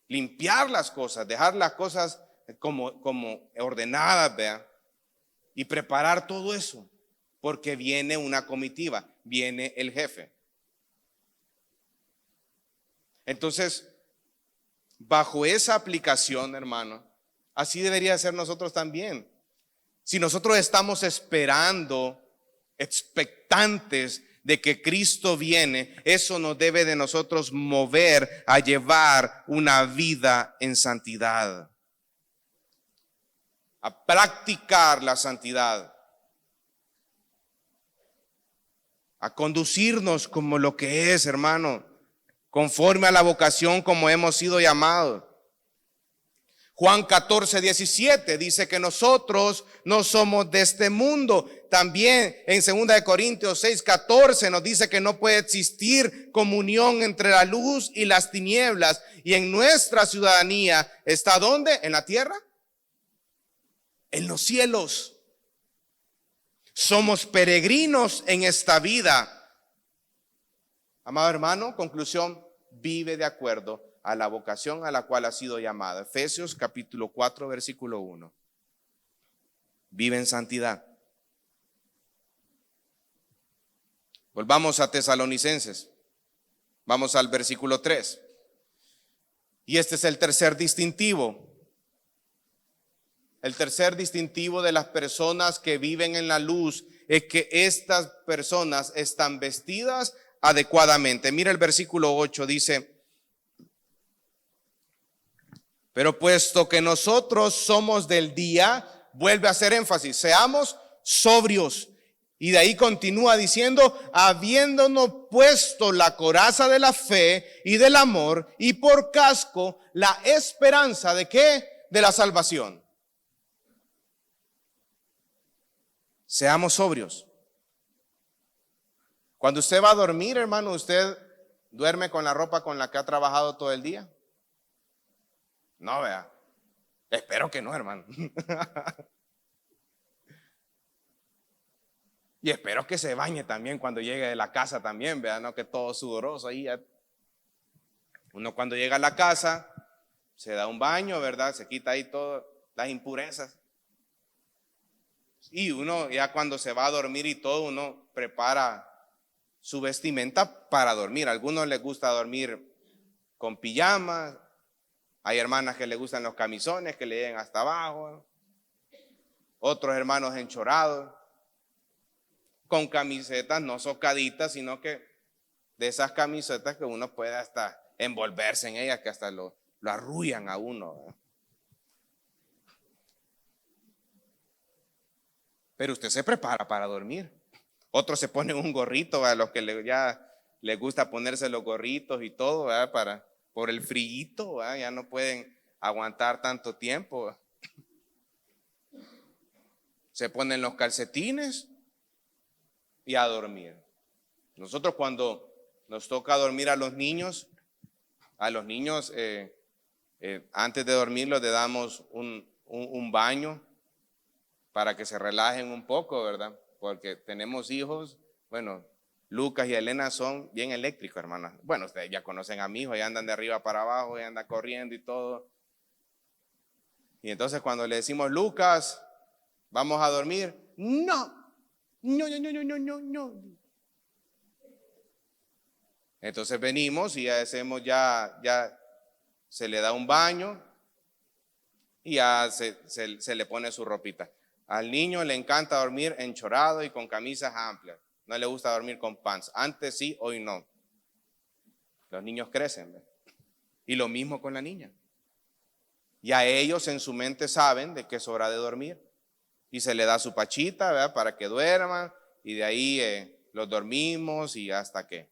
Limpiar las cosas, dejar las cosas como ordenadas, ¿vea? Y preparar todo eso, porque viene una comitiva, viene el jefe. Entonces, bajo esa aplicación, hermano, así debería ser nosotros también. Si nosotros estamos esperando, expectantes de que Cristo viene, eso nos debe de nosotros mover a llevar una vida en santidad, a practicar la santidad, a conducirnos como lo que es, hermano, conforme a la vocación como hemos sido llamados. Juan 14:17 dice que nosotros no somos de este mundo. También en 2 Corintios 6:14 nos dice que no puede existir comunión entre la luz y las tinieblas. Y en nuestra ciudadanía está ¿dónde? ¿En la tierra? En los cielos. Somos peregrinos en esta vida. Amado hermano, conclusión, vive de acuerdo a la vocación a la cual ha sido llamado. Efesios capítulo 4, versículo 1. Vive en santidad. Volvamos a Tesalonicenses. Vamos al versículo 3. Y este es el tercer distintivo. El tercer distintivo de las personas que viven en la luz es que estas personas están vestidas adecuadamente. Mira el versículo 8, dice: pero puesto que nosotros somos del día, vuelve a hacer énfasis, seamos sobrios. Y de ahí continúa diciendo: habiéndonos puesto la coraza de la fe y del amor, y por casco la esperanza ¿de qué? De la salvación. Seamos sobrios. Cuando usted va a dormir, hermano, ¿usted duerme con la ropa con la que ha trabajado todo el día? No, vea. Espero que no, hermano. Y espero que se bañe también cuando llegue de la casa también, vea, no que todo sudoroso ahí. Uno cuando llega a la casa se da un baño, ¿verdad? Se quita ahí todas las impurezas. Y uno ya cuando se va a dormir y todo, uno prepara su vestimenta para dormir. A algunos les gusta dormir con pijamas. Hay hermanas que les gustan los camisones que le lleguen hasta abajo. Otros hermanos enchorados, con camisetas no socaditas, sino que de esas camisetas que uno puede hasta envolverse en ellas, que hasta lo arrullan a uno, ¿verdad? Pero usted se prepara para dormir. Otros se ponen un gorrito, a los que ya les gusta ponerse los gorritos y todo, ¿verdad? Por el frío, ¿verdad? Ya no pueden aguantar tanto tiempo, ¿verdad? Se ponen los calcetines y a dormir. Nosotros cuando nos toca dormir a los niños antes de dormirlos le damos un baño para que se relajen un poco, ¿verdad? Porque tenemos hijos, bueno, Lucas y Elena son bien eléctricos, hermanas. Bueno, ustedes ya conocen a mi hijo, ya andan de arriba para abajo, ya andan corriendo y todo. Y entonces cuando le decimos, Lucas, vamos a dormir, no. Entonces venimos y hacemos ya se le da un baño y ya se le pone su ropita. Al niño le encanta dormir enchorado y con camisas amplias. No le gusta dormir con pants. Antes sí, hoy no. Los niños crecen, ¿verdad? Y lo mismo con la niña. Ya ellos en su mente saben de que es hora de dormir. Y se le da su pachita, ¿verdad? Para que duerman. Y de ahí los dormimos y hasta que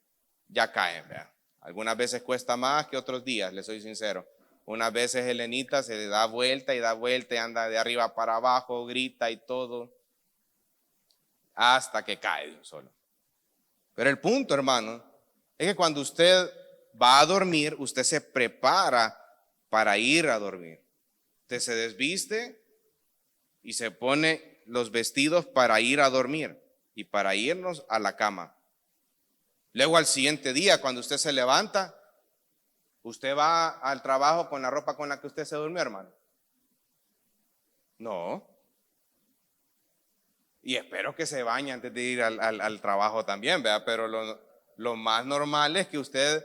ya caen, ¿verdad? Algunas veces cuesta más que otros días, les soy sincero. Unas veces Helenita se le da vuelta y anda de arriba para abajo, grita y todo, hasta que cae de un solo. Pero el punto, hermano, es que cuando usted va a dormir, usted se prepara para ir a dormir. Usted se desviste y se pone los vestidos para ir a dormir y para irnos a la cama. Luego al siguiente día, cuando usted se levanta, ¿usted va al trabajo con la ropa con la que usted se durmió, hermano? No. Y espero que se bañe antes de ir al trabajo también, ¿verdad? Pero lo más normal es que usted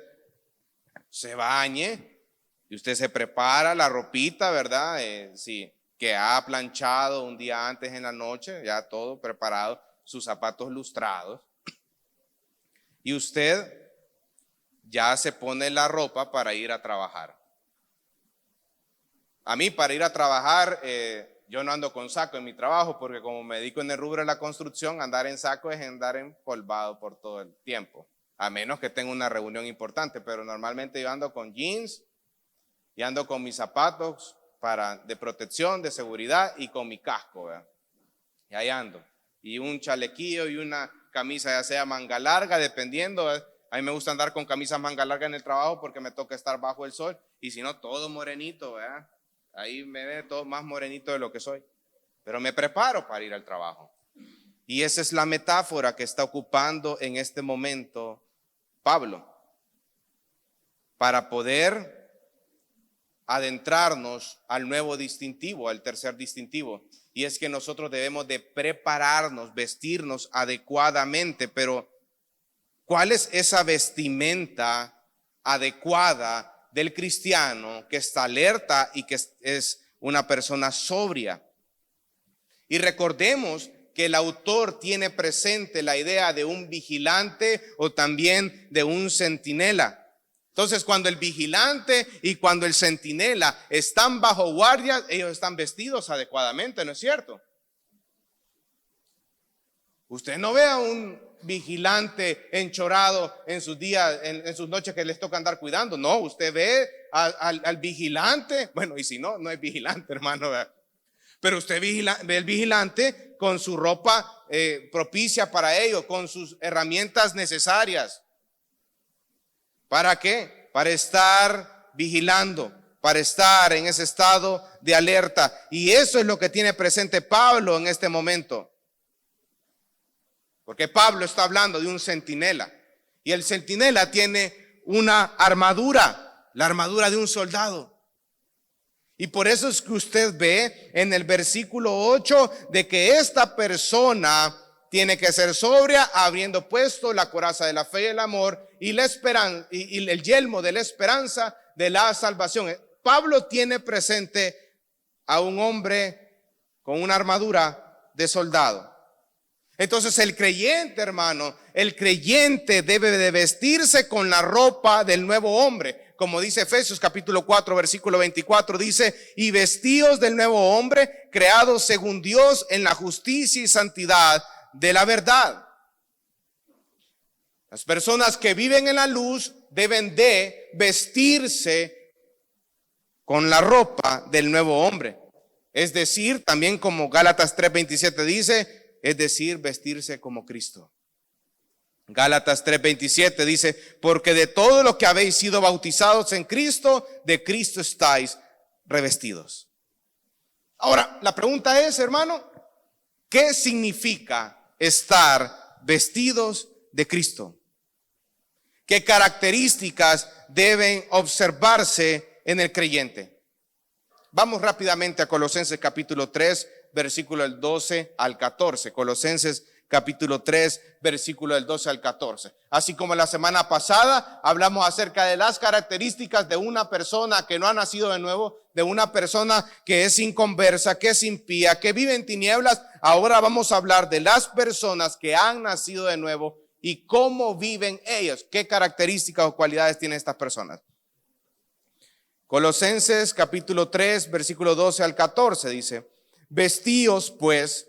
se bañe y usted se prepara la ropita, ¿verdad? Sí, que ha planchado un día antes en la noche, ya todo preparado, sus zapatos lustrados. Y usted ya se pone la ropa para ir a trabajar. A mí para ir a trabajar, yo no ando con saco en mi trabajo porque como me dedico en el rubro de la construcción, andar en saco es andar empolvado por todo el tiempo. A menos que tenga una reunión importante, pero normalmente yo ando con jeans y ando con mis zapatos de protección, de seguridad y con mi casco, ¿verdad? Y ahí ando. Y un chalequillo y una camisa ya sea manga larga, dependiendo, ¿verdad? A mí me gusta andar con camisas manga larga en el trabajo porque me toca estar bajo el sol. Y si no, todo morenito, ¿verdad? Ahí me ve todo más morenito de lo que soy. Pero me preparo para ir al trabajo. Y esa es la metáfora que está ocupando en este momento Pablo. Para poder adentrarnos al nuevo distintivo, al tercer distintivo. Y es que nosotros debemos de prepararnos, vestirnos adecuadamente. Pero ¿cuál es esa vestimenta adecuada del cristiano que está alerta y que es una persona sobria? Y recordemos que el autor tiene presente la idea de un vigilante o también de un centinela. Entonces, cuando el vigilante y cuando el centinela están bajo guardia, ellos están vestidos adecuadamente, ¿no es cierto? Usted no ve a un vigilante enchorado en sus días, en sus noches que les toca andar cuidando. No, usted ve al vigilante. Bueno, y si no, no es vigilante, hermano, ¿verdad? Pero usted ve el vigilante con su ropa propicia para ello, con sus herramientas necesarias. ¿Para qué? Para estar vigilando, para estar en ese estado de alerta. Y eso es lo que tiene presente Pablo en este momento. Porque Pablo está hablando de un centinela. Y el centinela tiene una armadura, la armadura de un soldado. Y por eso es que usted ve en el versículo 8 de que esta persona tiene que ser sobria, habiendo puesto la coraza de la fe y el amor y la esperanza y el yelmo de la esperanza de la salvación. Pablo tiene presente a un hombre con una armadura de soldado. Entonces el creyente, hermano, el creyente debe de vestirse con la ropa del nuevo hombre. Como dice Efesios capítulo 4, versículo 24, dice, y vestíos del nuevo hombre, creados según Dios en la justicia y santidad de la verdad. Las personas que viven en la luz deben de vestirse con la ropa del nuevo hombre. Es decir, también como Gálatas 3:27 dice, es decir, vestirse como Cristo. Gálatas 3:27 dice, porque de todo lo que habéis sido bautizados en Cristo, de Cristo estáis revestidos. Ahora, la pregunta es, hermano, ¿qué significa estar vestidos de Cristo? ¿Qué características deben observarse en el creyente? Vamos rápidamente a Colosenses capítulo 3, versículo del 12 al 14. Colosenses capítulo 3, versículo del 12 al 14. Así como la semana pasada hablamos acerca de las características de una persona que no ha nacido de nuevo, de una persona que es inconversa, que es impía, que vive en tinieblas. Ahora vamos a hablar de las personas que han nacido de nuevo y cómo viven ellos, qué características o cualidades tienen estas personas. Colosenses capítulo 3, versículo 12 al 14 dice, vestíos pues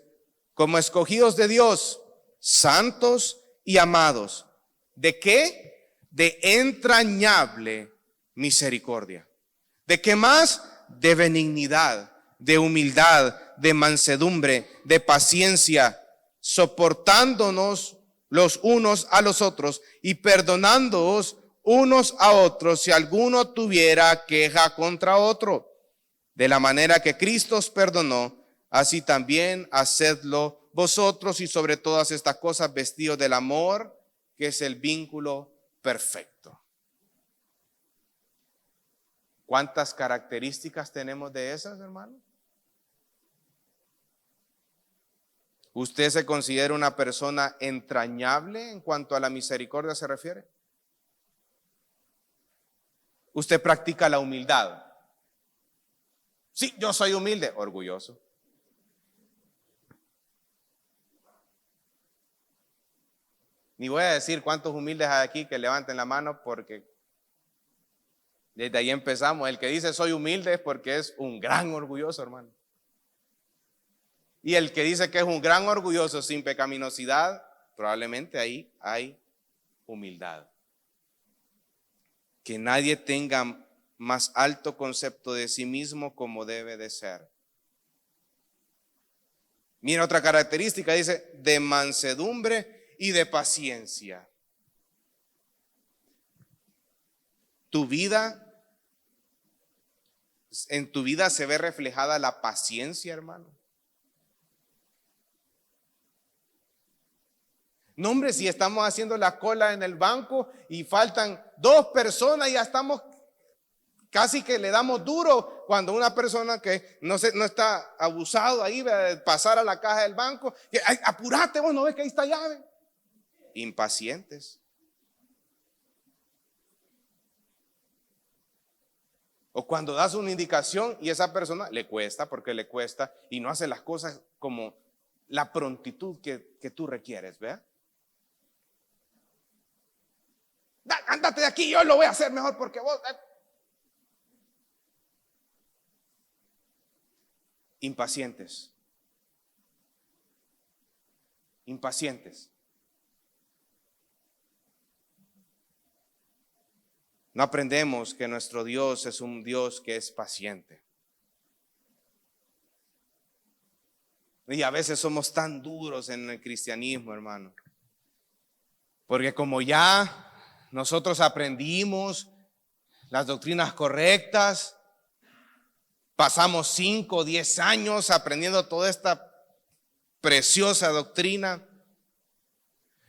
como escogidos de Dios, santos y amados. ¿De qué? De entrañable misericordia. ¿De qué más? De benignidad, de humildad, de mansedumbre, de paciencia, soportándonos los unos a los otros y perdonándoos unos a otros si alguno tuviera queja contra otro. De la manera que Cristo os perdonó, así también hacedlo vosotros, y sobre todas estas cosas vestidos del amor, que es el vínculo perfecto. ¿Cuántas características tenemos de esas, hermano? ¿Usted se considera una persona entrañable en cuanto a la misericordia se refiere? ¿Usted practica la humildad? Sí, yo soy humilde, orgulloso. Ni voy a decir cuántos humildes hay aquí que levanten la mano, porque desde ahí empezamos. El que dice soy humilde es porque es un gran orgulloso, hermano. Y el que dice que es un gran orgulloso sin pecaminosidad, probablemente ahí hay humildad. Que nadie tenga más alto concepto de sí mismo como debe de ser. Mira otra característica, dice de mansedumbre y de paciencia. En tu vida se ve reflejada la paciencia, hermano. No, hombre, si estamos haciendo la cola en el banco y faltan 2 personas, ya estamos casi que le damos duro cuando una persona que no está abusado ahí de pasar a la caja del banco, que, ay, apúrate, vos no ves que ahí está llave. Impacientes. O cuando das una indicación y esa persona le cuesta porque le cuesta y no hace las cosas como la prontitud que tú requieres, ¿verdad? Ándate de aquí, yo lo voy a hacer mejor porque vos. Impacientes. Impacientes. No aprendemos que nuestro Dios es un Dios que es paciente. Y a veces somos tan duros en el cristianismo, hermano. Porque como ya nosotros aprendimos las doctrinas correctas, pasamos 5 o 10 años aprendiendo toda esta preciosa doctrina.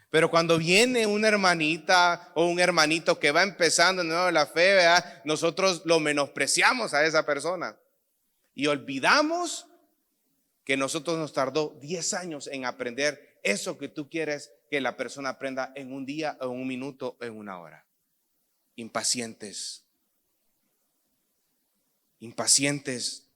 Pero cuando viene una hermanita o un hermanito que va empezando de nuevo la fe, ¿verdad?, nosotros lo menospreciamos a esa persona y olvidamos que nosotros nos tardó 10 años en aprender eso que tú quieres que la persona aprenda en un día, o en un minuto, o en una hora. Impacientes. Impacientes.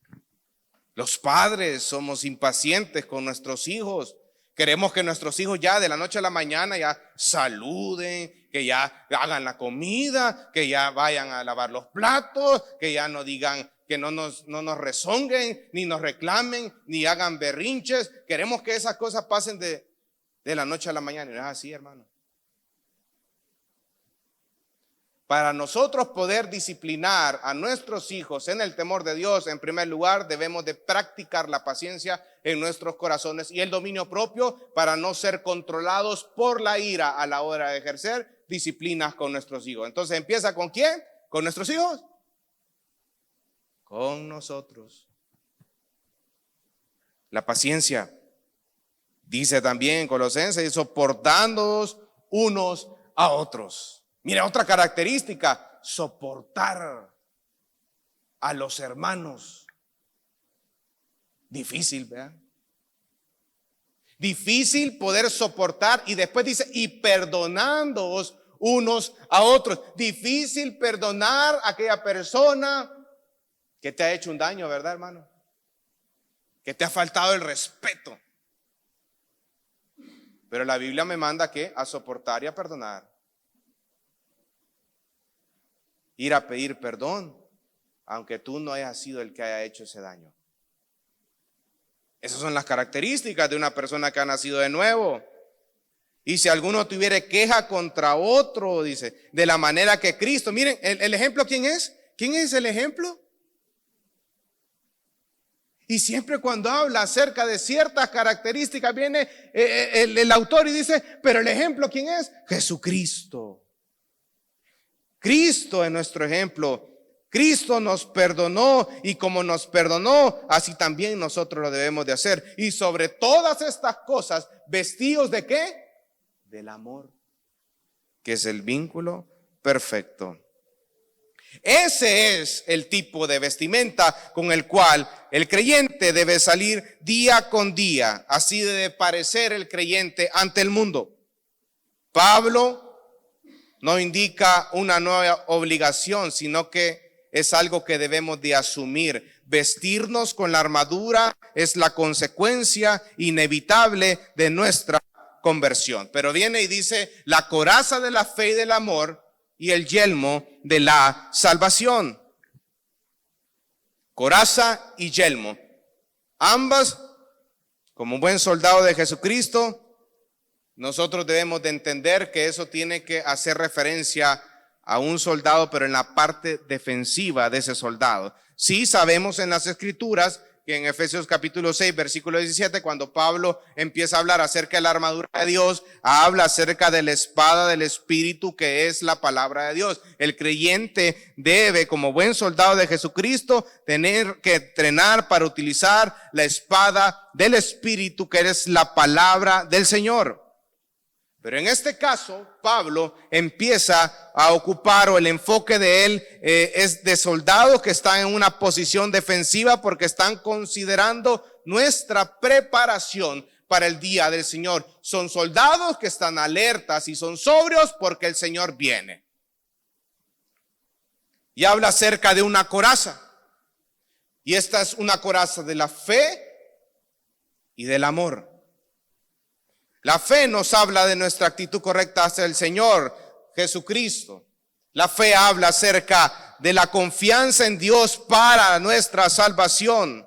Los padres somos impacientes con nuestros hijos. Queremos que nuestros hijos ya de la noche a la mañana ya saluden, que ya hagan la comida, que ya vayan a lavar los platos, que ya no digan, que no nos rezonguen, ni nos reclamen, ni hagan berrinches. Queremos que esas cosas pasen de la noche a la mañana. Y no es así, hermano. Para nosotros poder disciplinar a nuestros hijos en el temor de Dios, en primer lugar, debemos de practicar la paciencia en nuestros corazones y el dominio propio para no ser controlados por la ira a la hora de ejercer disciplinas con nuestros hijos. Entonces, ¿empieza con quién? ¿Con nuestros hijos? Con nosotros. La paciencia. Dice también en Colosenses, soportándoos unos a otros. Mira, otra característica, soportar a los hermanos. Difícil, ¿verdad? Difícil poder soportar, y después dice, y perdonándoos unos a otros. Difícil perdonar a aquella persona que te ha hecho un daño, ¿verdad, hermano? Que te ha faltado el respeto. Pero la Biblia me manda que a soportar y a perdonar. Ir a pedir perdón, aunque tú no hayas sido el que haya hecho ese daño. Esas son las características de una persona que ha nacido de nuevo. Y si alguno tuviere queja contra otro, dice, de la manera que Cristo. Miren, el ejemplo, ¿quién es? ¿Quién es el ejemplo? Y siempre cuando habla acerca de ciertas características viene el autor y dice, pero el ejemplo, ¿quién es? Jesucristo. Cristo es nuestro ejemplo. Cristo nos perdonó, y como nos perdonó, así también nosotros lo debemos de hacer. Y sobre todas estas cosas, vestidos ¿de qué? Del amor, que es el vínculo perfecto. Ese es el tipo de vestimenta con el cual el creyente debe salir día con día. Así debe parecer el creyente ante el mundo. Pablo no indica una nueva obligación, sino que es algo que debemos de asumir. Vestirnos con la armadura es la consecuencia inevitable de nuestra conversión. Pero viene y dice la coraza de la fe y del amor y el yelmo de la salvación. Coraza y yelmo. Ambas, como un buen soldado de Jesucristo, nosotros debemos de entender que eso tiene que hacer referencia a un soldado, pero en la parte defensiva de ese soldado. Sí sabemos en las Escrituras que en Efesios capítulo 6, versículo 17, cuando Pablo empieza a hablar acerca de la armadura de Dios, habla acerca de la espada del Espíritu, que es la palabra de Dios. El creyente debe, como buen soldado de Jesucristo, tener que entrenar para utilizar la espada del Espíritu, que es la palabra del Señor. Pero en este caso, Pablo empieza a ocupar, o el enfoque de él es de soldados que están en una posición defensiva porque están considerando nuestra preparación para el día del Señor. Son soldados que están alertas y son sobrios porque el Señor viene. Y habla acerca de una coraza. Y esta es una coraza de la fe y del amor. La fe nos habla de nuestra actitud correcta hacia el Señor Jesucristo. La fe habla acerca de la confianza en Dios para nuestra salvación.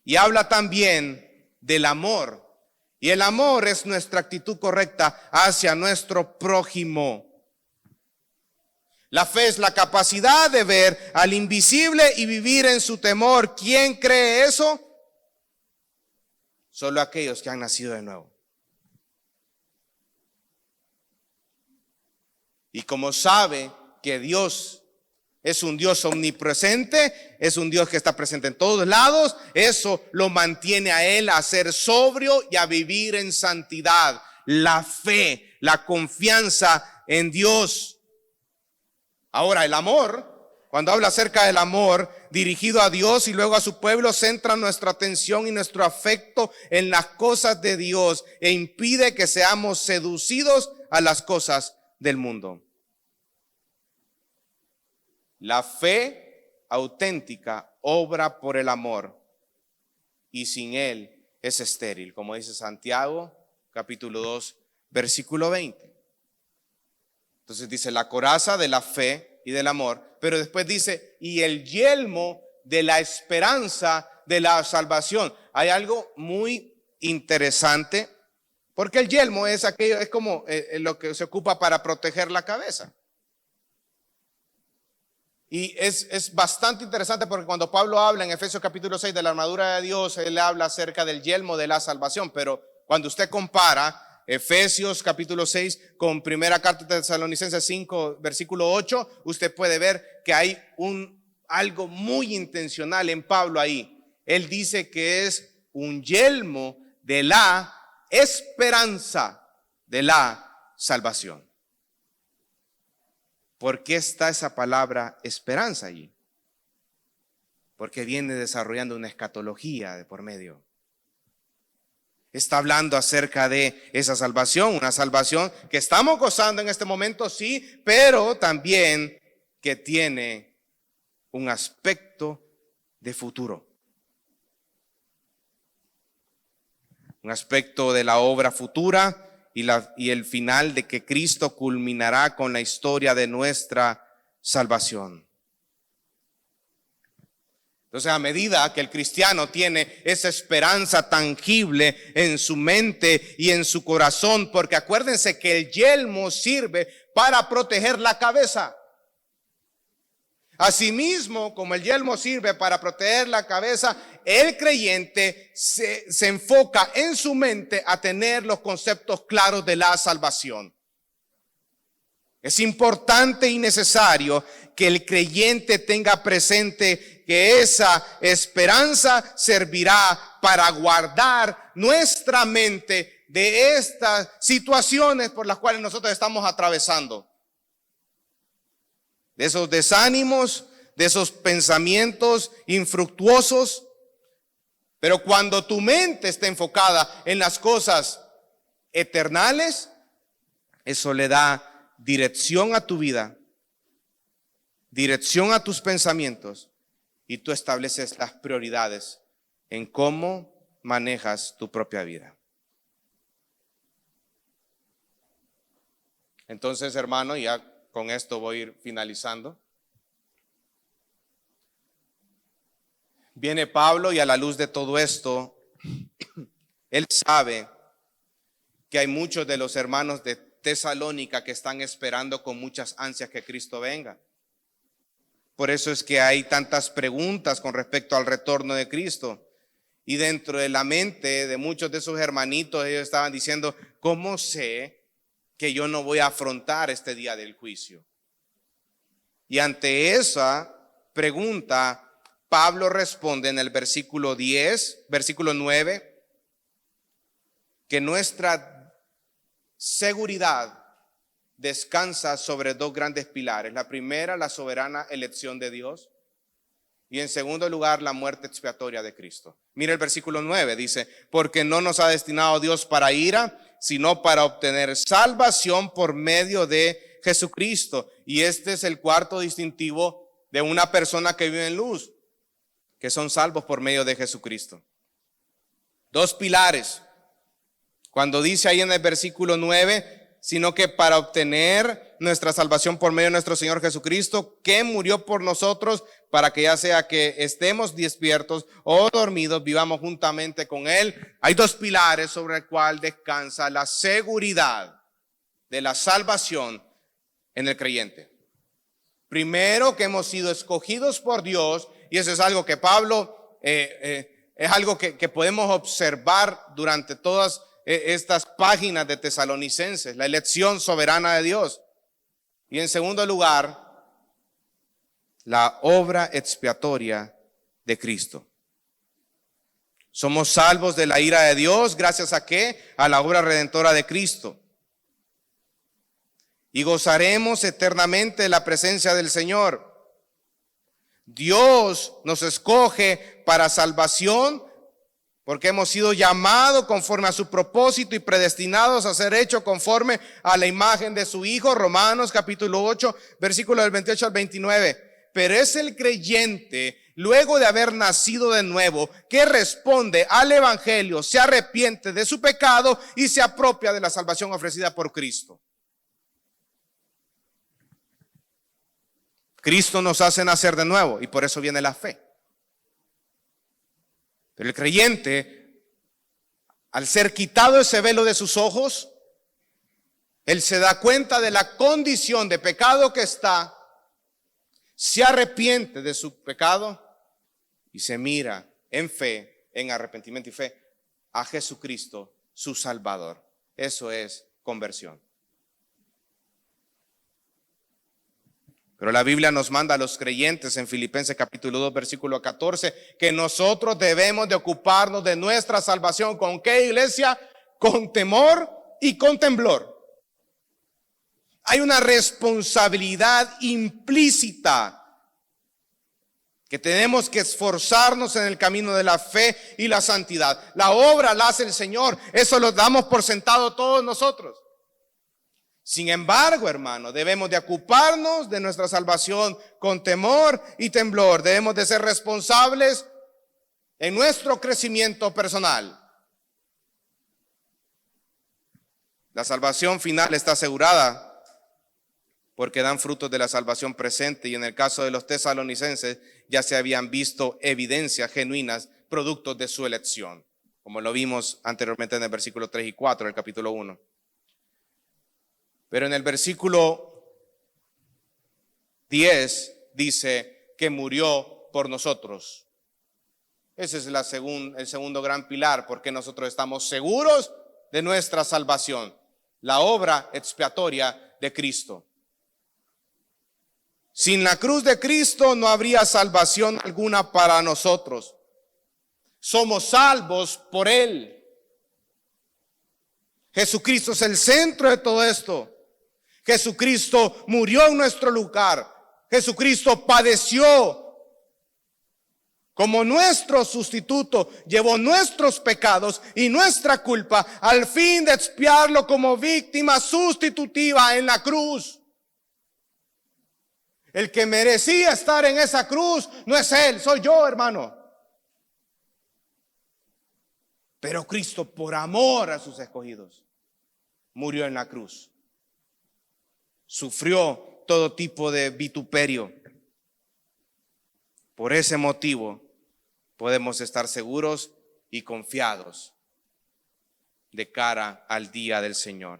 Y habla también del amor. Y el amor es nuestra actitud correcta hacia nuestro prójimo. La fe es la capacidad de ver al invisible y vivir en su temor. ¿Quién cree eso? solo aquellos que han nacido de nuevo. Y como sabe que Dios es un Dios omnipresente, es un Dios que está presente en todos lados, eso lo mantiene a él a ser sobrio y a vivir en santidad. La fe, la confianza en Dios. Ahora, el amor, cuando habla acerca del amor dirigido a Dios y luego a su pueblo, centra nuestra atención y nuestro afecto en las cosas de Dios e impide que seamos seducidos a las cosas del mundo. La fe auténtica obra por el amor y sin él es estéril, como dice Santiago, capítulo 2, versículo 20. Entonces dice la coraza de la fe y del amor, pero después dice, y el yelmo de la esperanza de la salvación. Hay algo muy interesante, porque el yelmo es aquello, es como lo que se ocupa para proteger la cabeza. Y es bastante interesante porque cuando Pablo habla en Efesios capítulo 6 de la armadura de Dios, él habla acerca del yelmo de la salvación, pero cuando usted compara Efesios capítulo 6 con primera carta de Tesalonicenses 5 versículo 8, usted puede ver que hay algo muy intencional en Pablo ahí. Él dice que es un yelmo de la esperanza de la salvación. ¿Por qué está esa palabra esperanza allí? Porque viene desarrollando una escatología de por medio. Está hablando acerca de esa salvación, una salvación que estamos gozando en este momento, sí, pero también que tiene un aspecto de futuro. Un aspecto de la obra futura y el final de que Cristo culminará con la historia de nuestra salvación. Entonces, a medida que el cristiano tiene esa esperanza tangible en su mente y en su corazón, porque acuérdense que el yelmo sirve para proteger la cabeza. Asimismo, como el yelmo sirve para proteger la cabeza, el creyente se enfoca en su mente a tener los conceptos claros de la salvación. Es importante y necesario que el creyente tenga presente que esa esperanza servirá para guardar nuestra mente de estas situaciones por las cuales nosotros estamos atravesando. De esos desánimos, de esos pensamientos infructuosos. Pero cuando tu mente está enfocada en las cosas eternales, eso le da dirección a tu vida, dirección a tus pensamientos, y tú estableces las prioridades en cómo manejas tu propia vida. Entonces, hermano, ya con esto voy a ir finalizando. Viene Pablo y a la luz de todo esto, él sabe que hay muchos de los hermanos de Tesalónica que están esperando con muchas ansias que Cristo venga. Por eso es que hay tantas preguntas con respecto al retorno de Cristo. Y dentro de la mente de muchos de esos hermanitos, ellos estaban diciendo, ¿cómo sé que yo no voy a afrontar este día del juicio? Y ante esa pregunta, Pablo responde en el versículo 10, versículo 9, que nuestra seguridad descansa sobre dos grandes pilares. La primera, la soberana elección de Dios. Y en segundo lugar, la muerte expiatoria de Cristo. Mira el versículo 9, dice, porque no nos ha destinado Dios para ira, sino para obtener salvación por medio de Jesucristo. Y este es el cuarto distintivo de una persona que vive en luz, que son salvos por medio de Jesucristo. Dos pilares. Cuando dice ahí en el versículo 9, sino que para obtener nuestra salvación por medio de nuestro Señor Jesucristo, que murió por nosotros, para que ya sea que estemos despiertos o dormidos, vivamos juntamente con Él. Hay dos pilares sobre el cual descansa la seguridad de la salvación en el creyente. Primero, que hemos sido escogidos por Dios, y eso es algo que Pablo Es algo que podemos observar durante todas estas páginas de Tesalonicenses, la elección soberana de Dios. Y en segundo lugar, la obra expiatoria de Cristo. Somos salvos de la ira de Dios, ¿gracias a qué? A la obra redentora de Cristo. Y gozaremos eternamente de la presencia del Señor. Dios nos escoge para salvación porque hemos sido llamados conforme a su propósito y predestinados a ser hechos conforme a la imagen de su Hijo. Romanos capítulo 8, versículos del 28 al 29. Pero es el creyente, luego de haber nacido de nuevo, que responde al Evangelio, se arrepiente de su pecado y se apropia de la salvación ofrecida por Cristo. Cristo nos hace nacer de nuevo y por eso viene la fe. Pero el creyente, al ser quitado ese velo de sus ojos, él se da cuenta de la condición de pecado que está, se arrepiente de su pecado y se mira en fe, en arrepentimiento y fe, a Jesucristo, su Salvador. Eso es conversión. Pero la Biblia nos manda a los creyentes en Filipenses capítulo 2, versículo 14, que nosotros debemos de ocuparnos de nuestra salvación. ¿Con qué, iglesia? Con temor y con temblor. Hay una responsabilidad implícita que tenemos que esforzarnos en el camino de la fe y la santidad. La obra la hace el Señor. Eso lo damos por sentado todos nosotros. Sin embargo, hermano, debemos de ocuparnos de nuestra salvación con temor y temblor. Debemos de ser responsables en nuestro crecimiento personal. La salvación final está asegurada porque dan frutos de la salvación presente, y en el caso de los tesalonicenses ya se habían visto evidencias genuinas, productos de su elección, como lo vimos anteriormente en el versículo 3 y 4 del capítulo 1. Pero en el versículo 10 dice que murió por nosotros. Ese es el segundo gran pilar, porque nosotros estamos seguros de nuestra salvación, la obra expiatoria de Cristo. Sin la cruz de Cristo no habría salvación alguna para nosotros. Somos salvos por Él. Jesucristo es el centro de todo esto. Jesucristo murió en nuestro lugar. Jesucristo padeció como nuestro sustituto, llevó nuestros pecados y nuestra culpa al fin de expiarlo como víctima sustitutiva en la cruz. El que merecía estar en esa cruz no es Él, soy yo, hermano. Pero Cristo, por amor a sus escogidos, murió en la cruz. Sufrió todo tipo de vituperio. Por ese motivo podemos estar seguros y confiados de cara al día del Señor.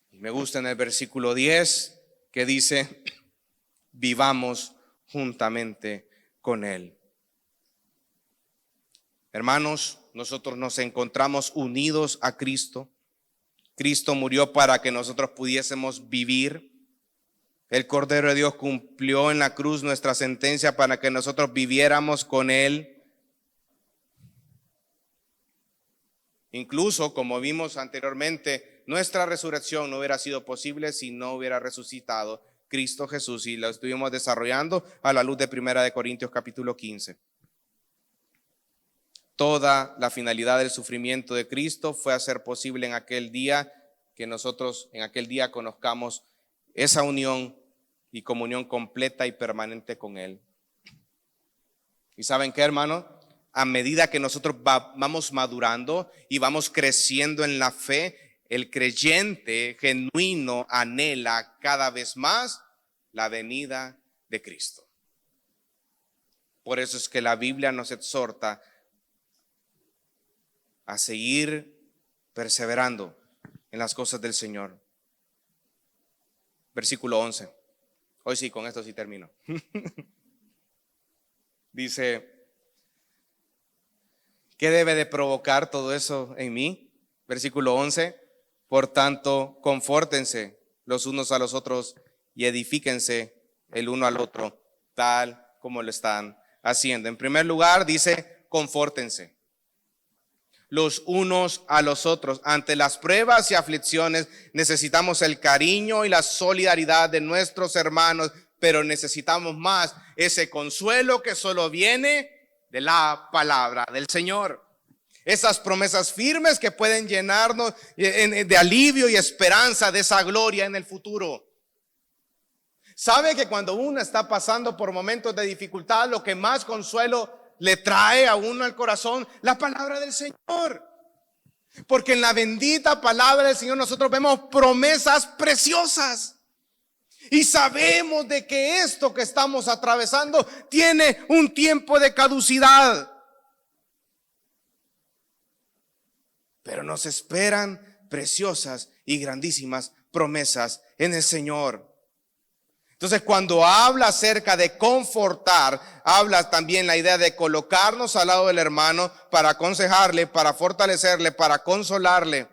Y me gusta en el versículo 10 que dice: vivamos juntamente con Él. Hermanos, nosotros nos encontramos unidos a Cristo. Cristo murió para que nosotros pudiésemos vivir. El Cordero de Dios cumplió en la cruz nuestra sentencia para que nosotros viviéramos con Él. Incluso, como vimos anteriormente, nuestra resurrección no hubiera sido posible si no hubiera resucitado Cristo Jesús, y lo estuvimos desarrollando a la luz de 1 Corintios capítulo 15. Toda la finalidad del sufrimiento de Cristo fue hacer posible en aquel día que nosotros en aquel día conozcamos esa unión y comunión completa y permanente con Él. ¿Y saben qué, hermano? A medida que nosotros vamos madurando y vamos creciendo en la fe, el creyente genuino anhela cada vez más la venida de Cristo. Por eso es que la Biblia nos exhorta a seguir perseverando en las cosas del Señor. Versículo 11. Hoy sí, con esto sí termino. Dice: ¿Qué debe de provocar todo eso en mí? Versículo 11. Por tanto, confórtense los unos a los otros y edifíquense el uno al otro, tal como lo están haciendo. En primer lugar, dice, confórtense los unos a los otros. Ante las pruebas y aflicciones necesitamos el cariño y la solidaridad de nuestros hermanos, pero necesitamos más ese consuelo que solo viene de la palabra del Señor. Esas promesas firmes que pueden llenarnos de alivio y esperanza de esa gloria en el futuro. ¿Sabe que cuando uno está pasando por momentos de dificultad, lo que más consuelo le trae a uno al corazón? La palabra del Señor. Porque en la bendita palabra del Señor nosotros vemos promesas preciosas. Y sabemos de que esto que estamos atravesando tiene un tiempo de caducidad. Pero nos esperan preciosas y grandísimas promesas en el Señor. Entonces, cuando habla acerca de confortar, habla también la idea de colocarnos al lado del hermano para aconsejarle, para fortalecerle, para consolarle.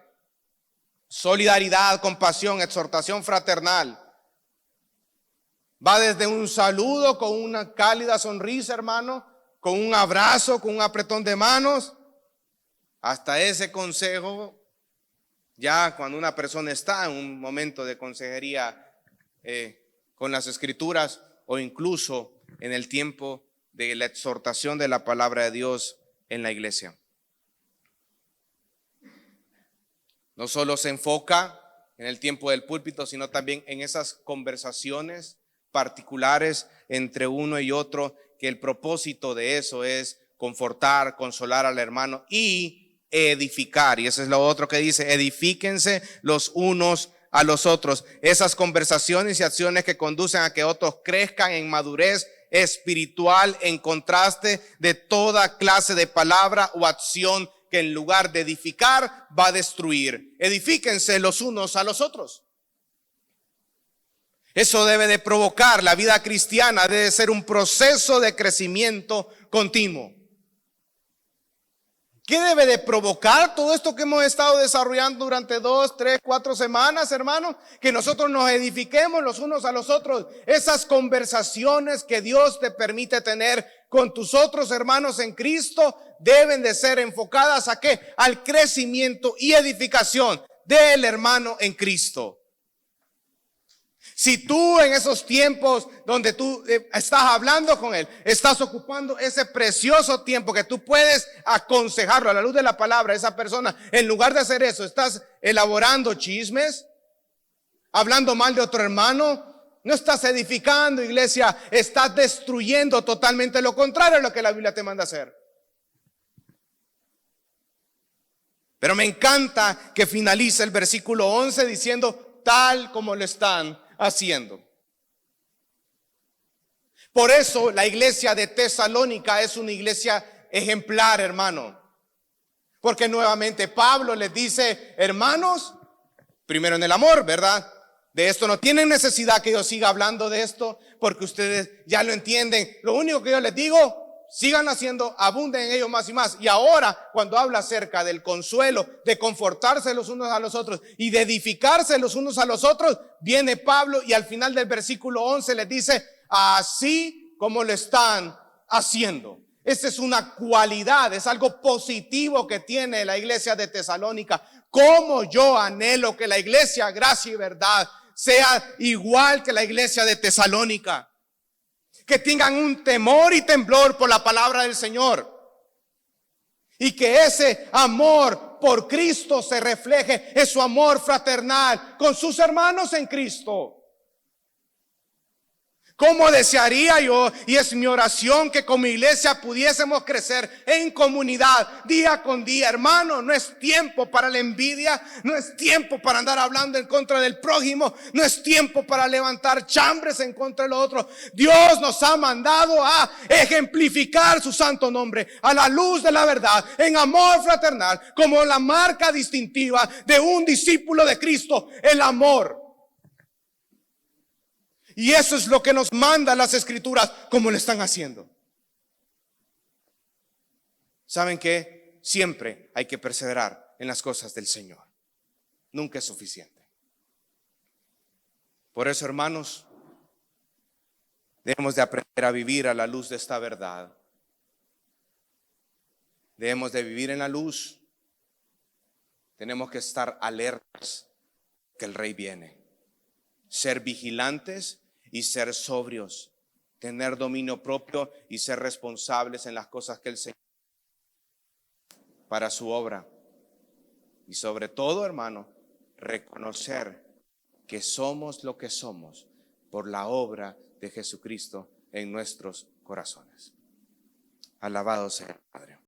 Solidaridad, compasión, exhortación fraternal. Va desde un saludo con una cálida sonrisa, hermano, con un abrazo, con un apretón de manos, hasta ese consejo, ya cuando una persona está en un momento de consejería con las Escrituras, o incluso en el tiempo de la exhortación de la palabra de Dios en la iglesia. No solo se enfoca en el tiempo del púlpito, sino también en esas conversaciones particulares entre uno y otro, que el propósito de eso es confortar, consolar al hermano y edificar. Y eso es lo otro que dice: edifíquense los unos a los otros. Esas conversaciones y acciones que conducen a que otros crezcan en madurez espiritual, en contraste de toda clase de palabra o acción que en lugar de edificar va a destruir. Edifíquense los unos a los otros. Eso debe de provocar la vida cristiana, debe ser un proceso de crecimiento continuo. ¿Qué debe de provocar todo esto que hemos estado desarrollando durante 2, 3, 4 semanas, hermanos? Que nosotros nos edifiquemos los unos a los otros. Esas conversaciones que Dios te permite tener con tus otros hermanos en Cristo deben de ser enfocadas ¿a qué? Al crecimiento y edificación del hermano en Cristo. Si tú en esos tiempos donde tú estás hablando con él, estás ocupando ese precioso tiempo que tú puedes aconsejarlo a la luz de la palabra a esa persona, en lugar de hacer eso, estás elaborando chismes, hablando mal de otro hermano, no estás edificando, iglesia, estás destruyendo totalmente lo contrario a lo que la Biblia te manda hacer. Pero me encanta que finalice el versículo 11 diciendo tal como lo están haciendo. Por eso la iglesia de Tesalónica es una iglesia ejemplar, hermano. Porque nuevamente Pablo les dice: hermanos, primero en el amor, ¿verdad? De esto no tienen necesidad que yo siga hablando de esto, porque ustedes ya lo entienden. Lo único que yo les digo: sigan haciendo, abunden en ello más y más. Y ahora, cuando habla acerca del consuelo, de confortarse los unos a los otros y de edificarse los unos a los otros, viene Pablo y al final del versículo 11 les dice: así como lo están haciendo. Esta es una cualidad, es algo positivo que tiene la iglesia de Tesalónica. Como yo anhelo que la iglesia Gracia y Verdad sea igual que la iglesia de Tesalónica. Que tengan un temor y temblor por la palabra del Señor. Y que ese amor por Cristo se refleje en su amor fraternal con sus hermanos en Cristo. ¿Cómo desearía yo, y es mi oración, que como iglesia pudiésemos crecer en comunidad día con día? Hermano, no es tiempo para la envidia, no es tiempo para andar hablando en contra del prójimo, no es tiempo para levantar chambres en contra de los otros. Dios nos ha mandado a ejemplificar su santo nombre a la luz de la verdad, en amor fraternal, como la marca distintiva de un discípulo de Cristo, el amor. Y eso es lo que nos manda las Escrituras, como lo están haciendo. ¿Saben qué? siempre hay que perseverar en las cosas del Señor. Nunca es suficiente. Por eso, hermanos, debemos de aprender a vivir a la luz de esta verdad. Debemos de vivir en la luz. Tenemos que estar alertas que el Rey viene. Ser vigilantes y ser sobrios. Tener dominio propio y ser responsables en las cosas que el Señor para su obra. Y sobre todo, hermano, reconocer que somos lo que somos por la obra de Jesucristo en nuestros corazones. Alabado sea el Padre.